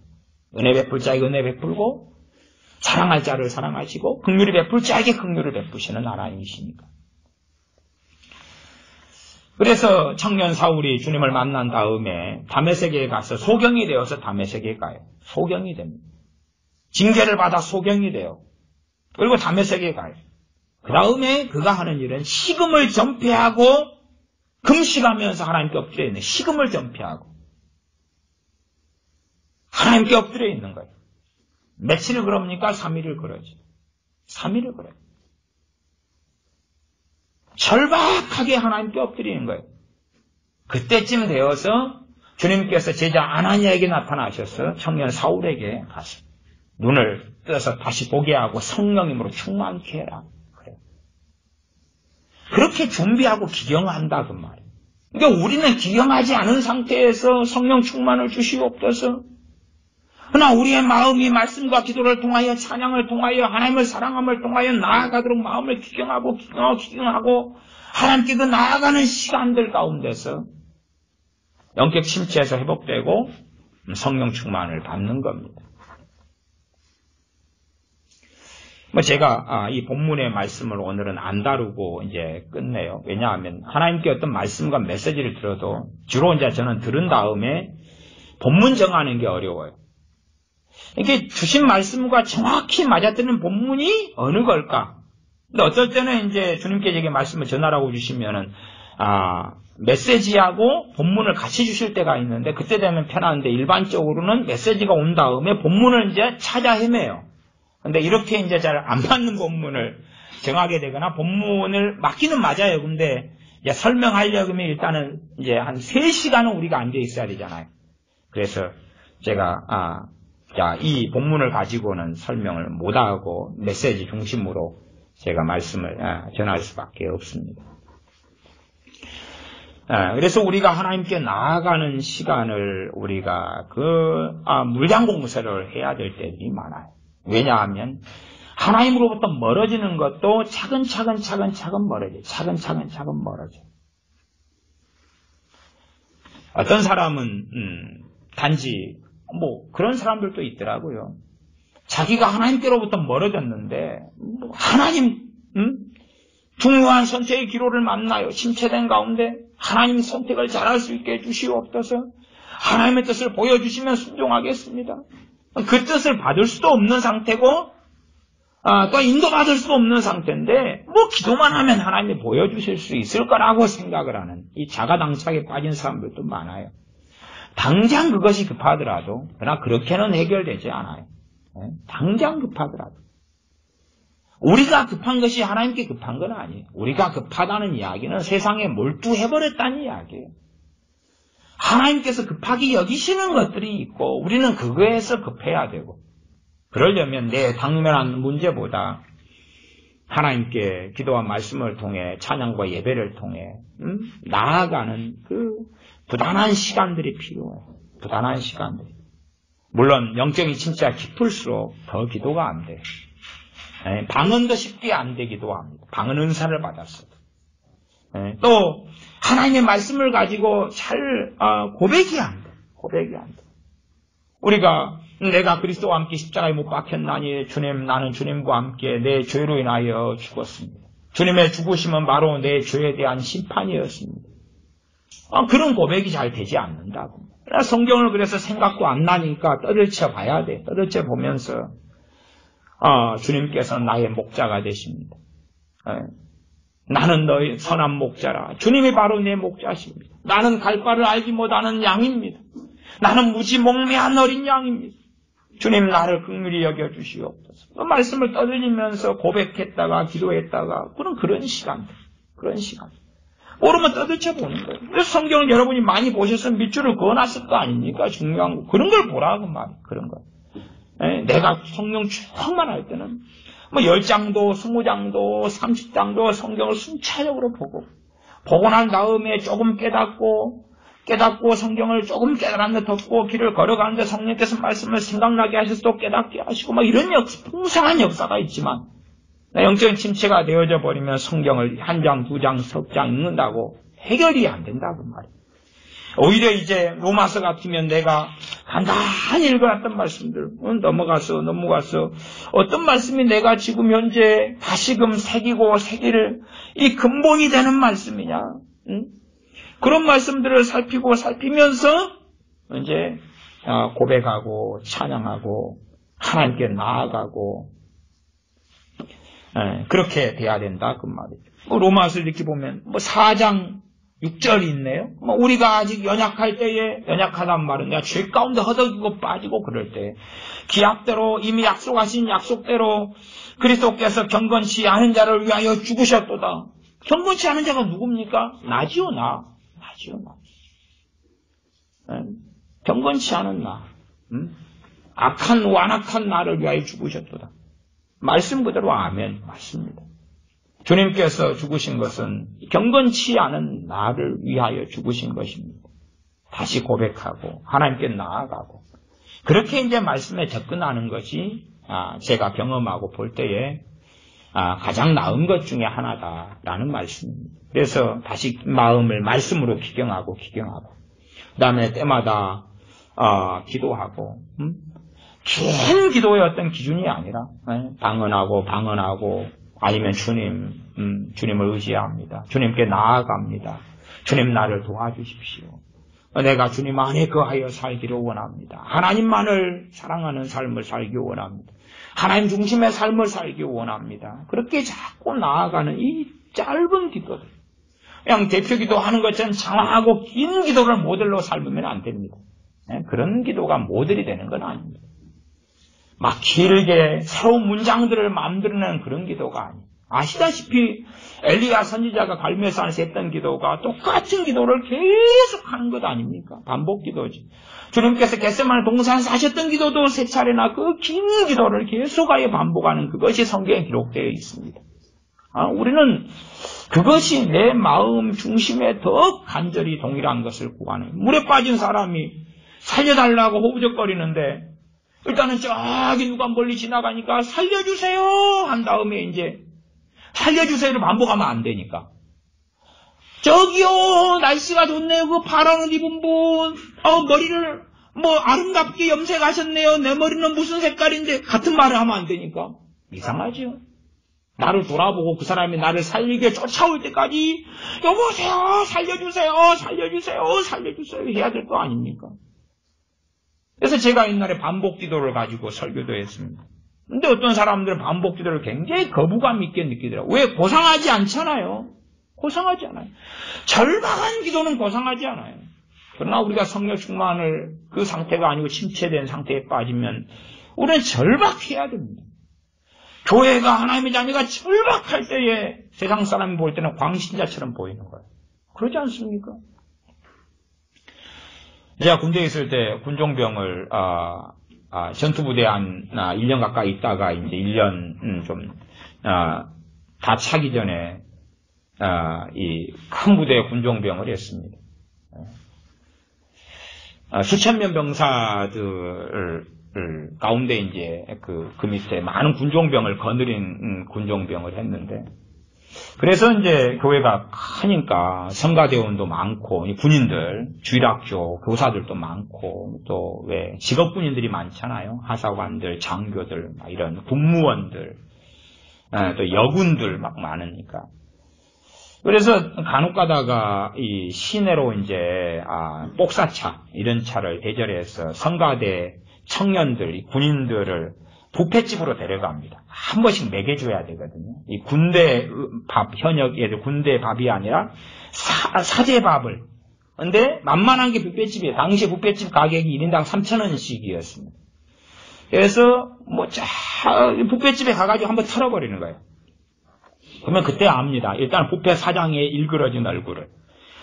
은혜 베풀 자에게 은혜 베풀고, 사랑할 자를 사랑하시고 긍휼히 베풀 자에게 긍휼을 베푸시는 하나님이시니까. 그래서 청년 사울이 주님을 만난 다음에 다메섹에 가서 소경이 되어서 다메섹에 가요. 소경이 됩니다. 징계를 받아 소경이 돼요. 그리고 다메섹에 가요. 그 다음에 그가 하는 일은 식음을 전폐하고 금식하면서 하나님께 엎드려 있는 식음을 전폐하고 하나님께 엎드려 있는 거예요. 며칠을 그럽니까? 3일을 그러죠. 3일을 그래요. 절박하게 하나님께 엎드리는 거예요. 그때쯤 되어서 주님께서 제자 아나니아에게 나타나셔서 청년 사울에게 가서 눈을 떠서 다시 보게 하고 성령님으로 충만케 해라. 그래요. 그렇게 준비하고 기경한다 그 말이에요. 그러니까 우리는 기경하지 않은 상태에서 성령 충만을 주시옵소서. 그러나 우리의 마음이 말씀과 기도를 통하여 찬양을 통하여 하나님을 사랑함을 통하여 나아가도록 마음을 기경하고 하나님께 그 나아가는 시간들 가운데서 영적 침체에서 회복되고 성령 충만을 받는 겁니다. 제가 이 본문의 말씀을 오늘은 안 다루고 이제 끝내요. 왜냐하면 하나님께 어떤 말씀과 메시지를 들어도 주로 이제 저는 들은 다음에 본문 정하는 게 어려워요. 이렇게 주신 말씀과 정확히 맞아뜨는 본문이 어느 걸까? 근데 어떨 때는 이제 주님께 제게 말씀을 전하라고 주시면은, 메시지하고 본문을 같이 주실 때가 있는데, 그때 되면 편한데, 일반적으로는 메시지가 온 다음에 본문을 이제 찾아 헤매요. 근데 이렇게 이제 잘 안 맞는 본문을 정하게 되거나, 본문을 맞기는 맞아요. 근데, 이제 설명하려면 일단은 이제 한 3시간은 우리가 앉아 있어야 되잖아요. 그래서 제가, 이 본문을 가지고는 설명을 못하고 메시지 중심으로 제가 말씀을 전할 수밖에 없습니다. 그래서 우리가 하나님께 나아가는 시간을 우리가 물량 공세를 해야 될 때들이 많아요. 왜냐하면 하나님으로부터 멀어지는 것도 차근차근 멀어져요. 차근차근 멀어져요. 어떤 사람은 단지 그런 사람들도 있더라고요. 자기가 하나님께로부터 멀어졌는데 하나님 중요한 선택의 기로를 만나요. 침체된 가운데 하나님 선택을 잘할 수 있게 해주시옵소서. 하나님의 뜻을 보여주시면 순종하겠습니다. 그 뜻을 받을 수도 없는 상태고 또 인도받을 수도 없는 상태인데 기도만 하면 하나님이 보여주실 수 있을 거라고 생각을 하는 이 자가당착에 빠진 사람들도 많아요. 당장 그것이 급하더라도 그러나 그렇게는 해결되지 않아요. 당장 급하더라도 우리가 급한 것이 하나님께 급한 건 아니에요. 우리가 급하다는 이야기는 세상에 몰두해버렸다는 이야기예요. 하나님께서 급하게 여기시는 것들이 있고 우리는 그거에서 급해야 되고 그러려면 내 당면한 문제보다 하나님께 기도와 말씀을 통해 찬양과 예배를 통해 나아가는 그 부단한 시간들이 필요해요. 부단한 시간들. 물론 영적인 침체가 깊을수록 더 기도가 안 돼요. 방언도 쉽게 안 되기도 합니다. 방언 은사를 받았어도. 또 하나님의 말씀을 가지고 잘 고백이 안 돼. 고백이 안 돼. 우리가 내가 그리스도와 함께 십자가에 못 박혔나니 주님 나는 주님과 함께 내 죄로 인하여 죽었습니다. 주님의 죽으심은 바로 내 죄에 대한 심판이었습니다. 그런 고백이 잘 되지 않는다고. 성경을 그래서 생각도 안 나니까 떠들쳐 봐야 돼. 떠들쳐 보면서 주님께서 나의 목자가 되십니다. 나는 너의 선한 목자라. 주님이 바로 내 목자십니다. 나는 갈 바를 알지 못하는 양입니다. 나는 무지몽매한 어린 양입니다. 주님 나를 긍휼히 여겨주시옵소서. 그 말씀을 떠들면서 고백했다가 기도했다가 그런 시간들. 모르면 떠들쳐 보는 거예요. 그래서 성경을 여러분이 많이 보셔서 밑줄을 그어놨을 거 아닙니까? 중요한 거. 그런 걸 보라고 말이에요. 그런 거. 내가 성경 쭉만 할 때는 10장도 20장도 30장도 성경을 순차적으로 보고 난 다음에 조금 깨닫고 성경을 조금 깨달았는데 덮고 길을 걸어가는데 성령께서 말씀을 생각나게 하셔서 또 깨닫게 하시고 이런 풍성한 역사가 있지만 영적인 침체가 되어져 버리면 성경을 1장, 2장, 3장 읽는다고 해결이 안 된다고 말이에요. 오히려 이제 로마서 같으면 내가 간단히 읽어놨던 말씀들 넘어가서 어떤 말씀이 내가 지금 현재 다시금 새기를 이 근본이 되는 말씀이냐 그런 말씀들을 살피면서 이제 고백하고 찬양하고 하나님께 나아가고 그렇게 돼야 된다 그 말이죠. 로마서 이렇게 보면 4장 6절이 있네요. 우리가 아직 연약할 때에 연약하단 말은 내가 죄 가운데 허덕이고 빠지고 그럴 때 기약대로 이미 약속하신 약속대로 그리스도께서 경건치 않은 자를 위하여 죽으셨도다. 경건치 않은 자가 누굽니까? 나지요 나. 경건치 않은 나. 완악한 나를 위하여 죽으셨도다. 말씀 그대로 아멘. 맞습니다. 주님께서 죽으신 것은 경건치 않은 나를 위하여 죽으신 것입니다. 다시 고백하고 하나님께 나아가고 그렇게 이제 말씀에 접근하는 것이 제가 경험하고 볼 때에 가장 나은 것 중에 하나다라는 말씀입니다. 그래서 다시 마음을 말씀으로 기경하고 그 다음에 때마다 기도하고 긴 기도의 어떤 기준이 아니라 방언하고 아니면 주님을 의지합니다. 주님께 나아갑니다. 주님 나를 도와주십시오. 내가 주님 안에 거하여 살기를 원합니다. 하나님만을 사랑하는 삶을 살기 원합니다. 하나님 중심의 삶을 살기 원합니다. 그렇게 자꾸 나아가는 이 짧은 기도들. 그냥 대표기도 하는 것처럼 장황하고 긴 기도를 모델로 살면 안 됩니다. 그런 기도가 모델이 되는 건 아닙니다. 막 길게 새로운 문장들을 만들어내는 그런 기도가 아니에요. 아시다시피 엘리야 선지자가 갈멜산에서 했던 기도가 똑같은 기도를 계속 하는 것 아닙니까? 반복 기도지. 주님께서 겟세마네 동산에서 하셨던 기도도 3차례나 그 긴 기도를 계속하여 반복하는 그것이 성경에 기록되어 있습니다. 우리는 그것이 내 마음 중심에 더 간절히 동일한 것을 구하는. 물에 빠진 사람이 살려달라고 호부적거리는데 일단은 저기 누가 멀리 지나가니까 살려주세요 한 다음에 이제 살려주세요를 반복하면 안 되니까 저기요 날씨가 좋네요. 그 파란 옷 입은 분 머리를 아름답게 염색하셨네요. 내 머리는 무슨 색깔인데 같은 말을 하면 안 되니까 이상하죠. 나를 돌아보고 그 사람이 나를 살리게 쫓아올 때까지 여보세요 살려주세요 살려주세요 살려주세요 해야 될 거 아닙니까? 그래서 제가 옛날에 반복 기도를 가지고 설교도 했습니다. 근데 어떤 사람들은 반복 기도를 굉장히 거부감 있게 느끼더라고요. 왜? 고상하지 않잖아요. 고상하지 않아요. 절박한 기도는 고상하지 않아요. 그러나 우리가 성령 충만을 그 상태가 아니고 침체된 상태에 빠지면 우리는 절박해야 됩니다. 교회가 하나님의 자녀가 절박할 때에 세상 사람이 볼 때는 광신자처럼 보이는 거예요. 그러지 않습니까? 제가 군대에 있을 때 군종병을 전투부대에 한 1년 가까이 있다가 이제 1년 다 차기 전에 이 큰 부대의 군종병을 했습니다. 수천 명 병사들 가운데 이제 그 밑에 많은 군종병을 거느린 군종병을 했는데 그래서 이제 교회가 크니까 성가대원도 많고 군인들 주일학교 교사들도 많고 또 왜 직업 군인들이 많잖아요. 하사관들, 장교들, 이런 군무원들, 또 여군들 막 많으니까. 그래서 간혹 가다가 이 시내로 이제 복사차 이런 차를 대절해서 성가대 청년들, 군인들을 뷔페집으로 데려갑니다. 한 번씩 먹여줘야 되거든요. 이 군대 밥, 현역에도 군대 밥이 아니라 사제밥을. 근데 만만한 게 뷔페집이에요. 당시 뷔페집 가격이 1인당 3,000원씩이었습니다. 그래서 뷔페집에 가가지고 한번 털어버리는 거예요. 그러면 그때 압니다. 일단 뷔페 사장의 일그러진 얼굴을.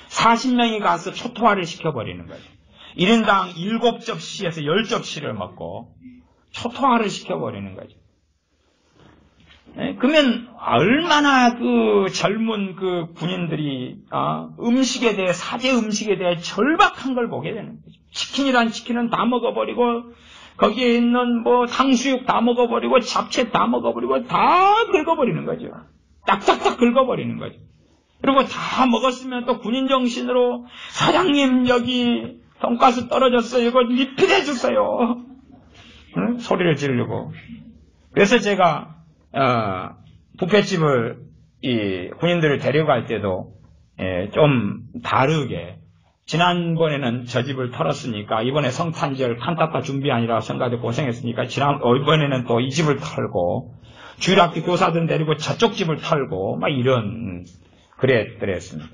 40명이 가서 초토화를 시켜버리는 거죠. 1인당 7접시에서 10접시를 먹고 초토화를 시켜버리는 거죠. 그러면 얼마나 그 젊은 그 군인들이 음식에 대해 사제 음식에 대해 절박한 걸 보게 되는 거죠. 치킨이란 치킨은 다 먹어버리고 거기에 있는 탕수육 다 먹어버리고 잡채 다 먹어버리고 다 긁어버리는 거죠. 딱딱딱 긁어버리는 거죠. 그리고 다 먹었으면 또 군인 정신으로 사장님 여기 돈가스 떨어졌어요. 이거 리필해 주세요. 응? 소리를 지르고. 그래서 제가 뷔페집을 이 군인들을 데려갈 때도 좀 다르게 지난번에는 저 집을 털었으니까 이번에 성탄절 칸타타 준비하느라 성가대 고생했으니까 이번에는 또 이 집을 털고 주일학교 교사들 데리고 저쪽 집을 털고 막 이런 그랬습니다.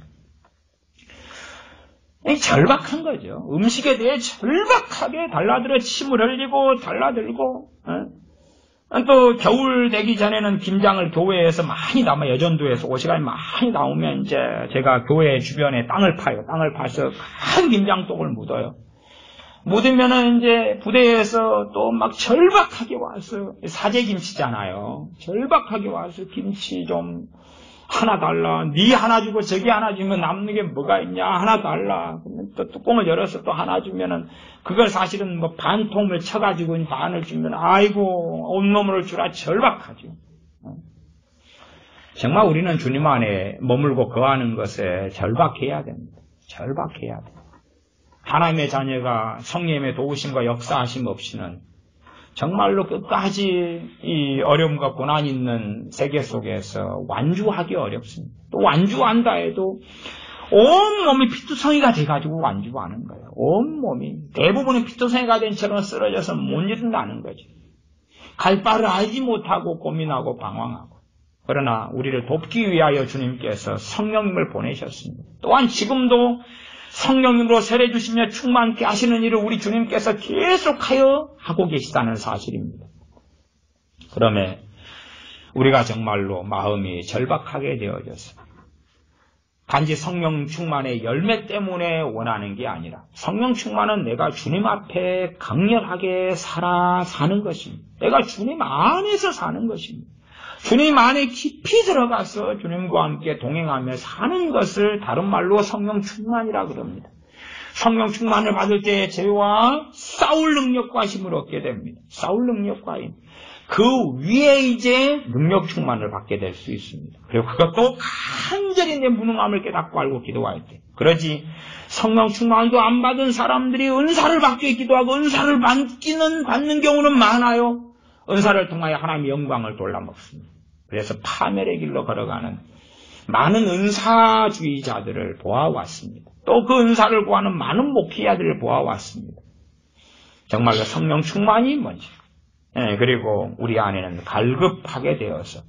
절박한 거죠. 음식에 대해 절박하게 달라들어 침을 흘리고 달라들고 또 겨울 되기 전에는 김장을 교회에서 많이 남아 여전도에서 오시간이 많이 나오면 이제 제가 교회 주변에 땅을 파요. 땅을 파서 큰 김장독을 묻어요. 묻으면은 이제 부대에서 또 막 절박하게 와서 사제김치잖아요. 절박하게 와서 김치 좀 하나 달라. 네 하나 주고 저기 하나 주면 남는 게 뭐가 있냐. 하나 달라. 그러면 또 뚜껑을 열어서 또 하나 주면은 그걸 사실은 반 통을 쳐가지고 반을 주면 아이고 온몸을 주라 절박하죠. 정말 우리는 주님 안에 머물고 거하는 것에 절박해야 됩니다. 절박해야 됩니다. 하나님의 자녀가 성령의 도우심과 역사하심 없이는 정말로 끝까지 이 어려움과 고난이 있는 세계 속에서 완주하기 어렵습니다. 또 완주한다 해도 온몸이 피투성이가 돼가지고 완주하는 거예요. 온몸이. 대부분은 피투성이가 된 처럼 쓰러져서 못 일어나는 거죠. 갈 바를 알지 못하고 고민하고 방황하고. 그러나 우리를 돕기 위하여 주님께서 성령님을 보내셨습니다. 또한 지금도 성령님으로 세례 주시며 충만케 하시는 일을 우리 주님께서 계속하여 하고 계시다는 사실입니다. 그러면 우리가 정말로 마음이 절박하게 되어졌습니다. 단지 성령 충만의 열매 때문에 원하는 게 아니라 성령 충만은 내가 주님 앞에 강렬하게 사는 것입니다. 내가 주님 안에서 사는 것입니다. 주님 안에 깊이 들어가서 주님과 함께 동행하며 사는 것을 다른 말로 성령 충만이라 그럽니다. 성령 충만을 받을 때 죄와 싸울 능력과 힘을 얻게 됩니다. 싸울 능력과 힘. 그 위에 이제 능력 충만을 받게 될 수 있습니다. 그리고 그것도 간절히 내 무능함을 깨닫고 알고 기도할 때. 그러지 성령 충만도 안 받은 사람들이 은사를 받기 위해 기도하고 은사를 받는 경우는 많아요. 은사를 통하여 하나님의 영광을 돌려먹습니다. 그래서 파멸의 길로 걸어가는 많은 은사주의자들을 보아왔습니다. 또 그 은사를 구하는 많은 목회자들을 보아왔습니다. 정말로 성령 충만이 뭔지, 그리고 우리 안에는 갈급하게 되어서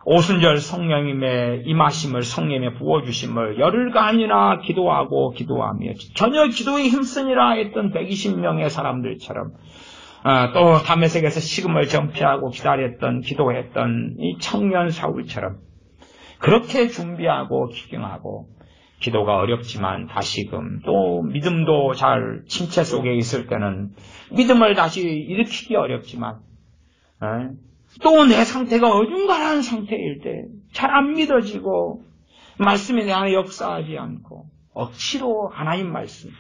오순절 성령님의 임하심을, 성령님의 부어주심을 열흘간이나 기도하며 전혀 기도에 힘쓰니라 했던 120명의 사람들처럼, 또 다메섹에서 식음을 전폐하고 기도했던 이 청년 사울처럼 그렇게 준비하고 기경하고, 기도가 어렵지만 다시금 또 믿음도 잘 침체 속에 있을 때는 믿음을 다시 일으키기 어렵지만, 또 내 상태가 어중간한 상태일 때 잘 안 믿어지고 말씀이 내 안에 역사하지 않고 억지로 하나님 말씀,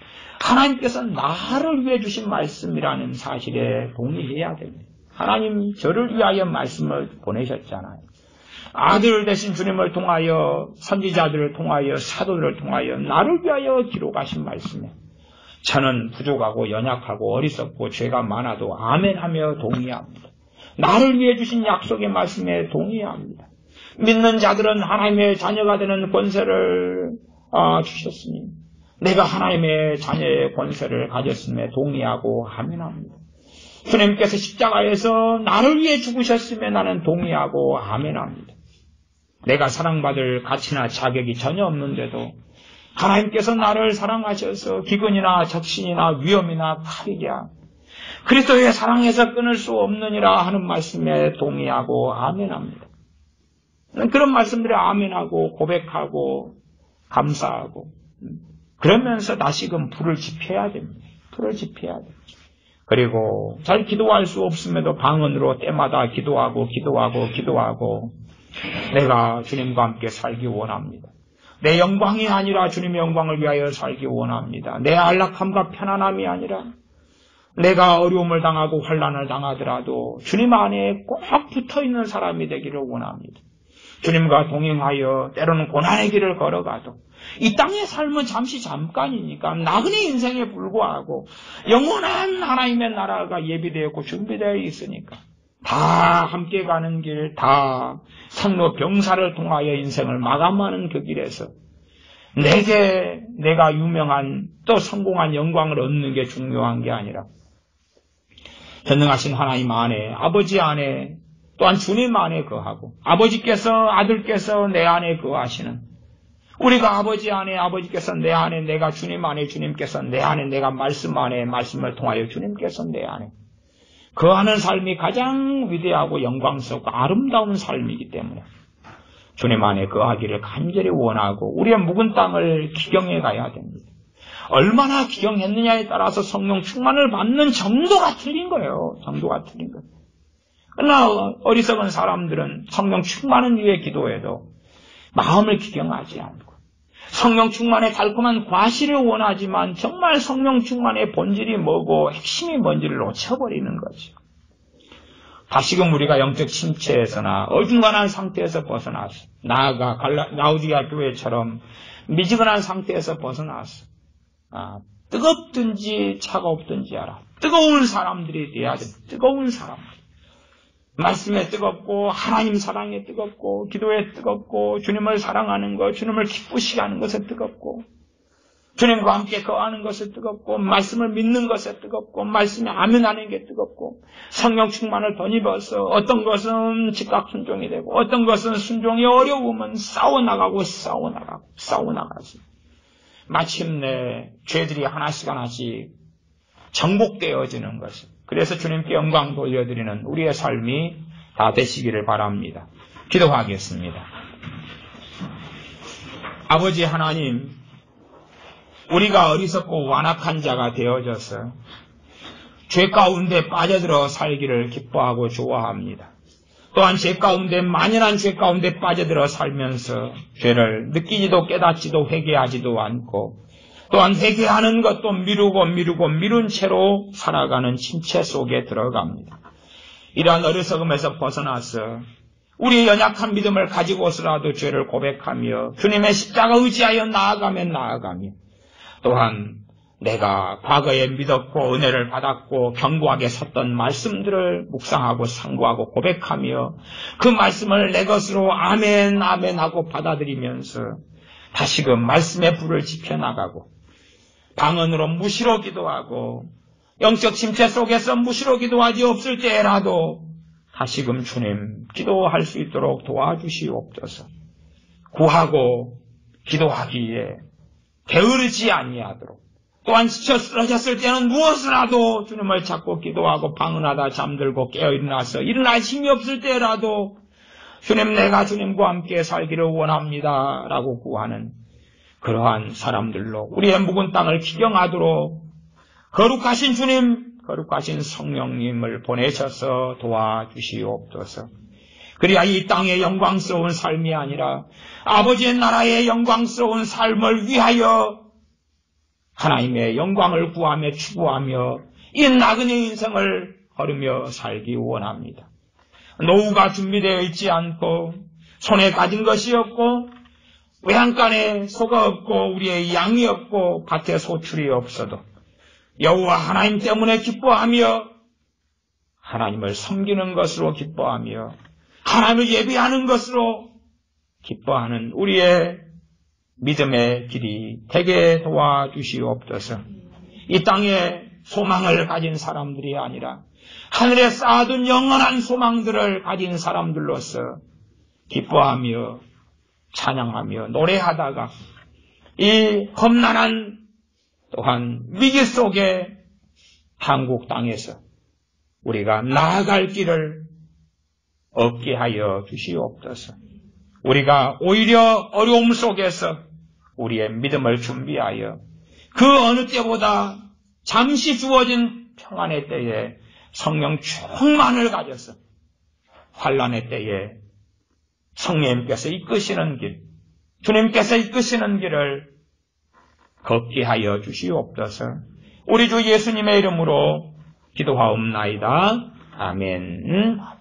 하나님께서 나를 위해 주신 말씀이라는 사실에 동의해야 됩니다. 하나님 저를 위하여 말씀을 보내셨잖아요. 아들 되신 주님을 통하여, 선지자들을 통하여, 사도들을 통하여 나를 위하여 기록하신 말씀에 저는 부족하고 연약하고 어리석고 죄가 많아도 아멘하며 동의합니다. 나를 위해 주신 약속의 말씀에 동의합니다. 믿는 자들은 하나님의 자녀가 되는 권세를 주셨으니 내가 하나님의 자녀의 권세를 가졌음에 동의하고 아멘합니다. 주님께서 십자가에서 나를 위해 죽으셨음에 나는 동의하고 아멘합니다. 내가 사랑받을 가치나 자격이 전혀 없는데도 하나님께서 나를 사랑하셔서 기근이나 적신이나 위험이나 칼이랴 그리스도의 사랑에서 끊을 수 없느니라 하는 말씀에 동의하고 아멘합니다. 그런 말씀들에 아멘하고 고백하고 감사하고 그러면서 다시금 불을 지펴야 됩니다. 불을 지펴야 됩니다. 그리고 잘 기도할 수 없음에도 방언으로 때마다 기도하고 내가 주님과 함께 살기 원합니다. 내 영광이 아니라 주님의 영광을 위하여 살기 원합니다. 내 안락함과 편안함이 아니라 내가 어려움을 당하고 환난을 당하더라도 주님 안에 꼭 붙어있는 사람이 되기를 원합니다. 주님과 동행하여 때로는 고난의 길을 걸어가도 이 땅의 삶은 잠깐이니까 나그네 인생에 불과하고 영원한 하나님의 나라가 예비되었고 준비되어 있으니까 다 함께 가는 길, 다 상로 병사를 통하여 인생을 마감하는 그 길에서 내가 유명한 또 성공한 영광을 얻는 게 중요한 게 아니라 전능하신 하나님 안에, 아버지 안에, 또한 주님 안에 거하고 아버지께서, 아들께서 내 안에 거하시는 우리가 아버지 안에, 아버지께서 내 안에, 내가 주님 안에, 주님께서 내 안에, 내가 말씀 안에, 말씀을 통하여 주님께서 내 안에 거하는 삶이 가장 위대하고 영광스럽고 아름다운 삶이기 때문에 주님 안에 거하기를 간절히 원하고 우리의 묵은 땅을 기경해 가야 됩니다. 얼마나 기경했느냐에 따라서 성령 충만을 받는 정도가 틀린 거예요. 정도가 틀린 거예요. 그러나 어리석은 사람들은 성령 충만을 위해 기도해도 마음을 기경하지 않고 성령 충만의 달콤한 과실을 원하지만 정말 성령 충만의 본질이 뭐고 핵심이 뭔지를 놓쳐버리는 거죠. 다시금 우리가 영적 침체에서나 어중간한 상태에서 벗어나서 나아가 라우디가 교회처럼 미지근한 상태에서 벗어나서 뜨겁든지 차가웠든지 알아. 뜨거운 사람들이 돼야 돼. 뜨거운 사람들. 말씀에 뜨겁고 하나님 사랑에 뜨겁고 기도에 뜨겁고 주님을 사랑하는 것, 주님을 기쁘시게 하는 것에 뜨겁고 주님과 함께 거하는 것에 뜨겁고 말씀을 믿는 것에 뜨겁고 말씀에 아멘하는 게 뜨겁고 성령 충만을 덧입어서 어떤 것은 즉각 순종이 되고 어떤 것은 순종이 어려우면 싸워나가서 마침내 죄들이 하나씩 정복되어지는 것을 그래서 주님께 영광 돌려드리는 우리의 삶이 다 되시기를 바랍니다. 기도하겠습니다. 아버지 하나님, 우리가 어리석고 완악한 자가 되어져서 죄 가운데 빠져들어 살기를 기뻐하고 좋아합니다. 또한 죄 가운데, 만연한 죄 가운데 빠져들어 살면서 죄를 느끼지도 깨닫지도 회개하지도 않고, 또한 회개하는 것도 미룬 채로 살아가는 침체 속에 들어갑니다. 이러한 어리석음에서 벗어나서 우리의 연약한 믿음을 가지고서라도 죄를 고백하며 주님의 십자가 의지하여 나아가며, 또한 내가 과거에 믿었고 은혜를 받았고 견고하게 섰던 말씀들을 묵상하고 상고하고 고백하며 그 말씀을 내 것으로 아멘 하고 받아들이면서 다시금 말씀의 불을 지펴나가고, 방언으로 무시로 기도하고 영적 침체 속에서 무시로 기도하지 없을 때라도 다시금 주님 기도할 수 있도록 도와주시옵소서. 구하고 기도하기에 게으르지 아니하도록, 또한 지쳐 쓰러졌을 때는 무엇이라도 주님을 찾고 기도하고 방언하다 잠들고 깨어 일어날 힘이 없을 때라도 주님, 내가 주님과 함께 살기를 원합니다 라고 구하는 그러한 사람들로 우리의 묵은 땅을 기경하도록 거룩하신 주님, 거룩하신 성령님을 보내셔서 도와주시옵소서. 그래야 이 땅의 영광스러운 삶이 아니라 아버지의 나라의 영광스러운 삶을 위하여 하나님의 영광을 구하며 추구하며 이 나그네 인생을 걸으며 살기 원합니다. 노후가 준비되어 있지 않고 손에 가진 것이 없고 외양간에 소가 없고 우리의 양이 없고 밭에 소출이 없어도 여호와 하나님 때문에 기뻐하며 하나님을 섬기는 것으로 기뻐하며 하나님을 예배하는 것으로 기뻐하는 우리의 믿음의 길이 되게 도와주시옵소서. 이 땅에 소망을 가진 사람들이 아니라 하늘에 쌓아둔 영원한 소망들을 가진 사람들로서 기뻐하며 찬양하며 노래하다가 이 험난한 또한 위기 속에 한국 땅에서 우리가 나아갈 길을 얻게 하여 주시옵소서. 우리가 오히려 어려움 속에서 우리의 믿음을 준비하여 그 어느 때보다 잠시 주어진 평안의 때에 성령 충만을 가져서 환난의 때에 성령님께서 이끄시는 길, 주님께서 이끄시는 길을 걷게 하여 주시옵소서. 우리 주 예수님의 이름으로 기도하옵나이다. 아멘.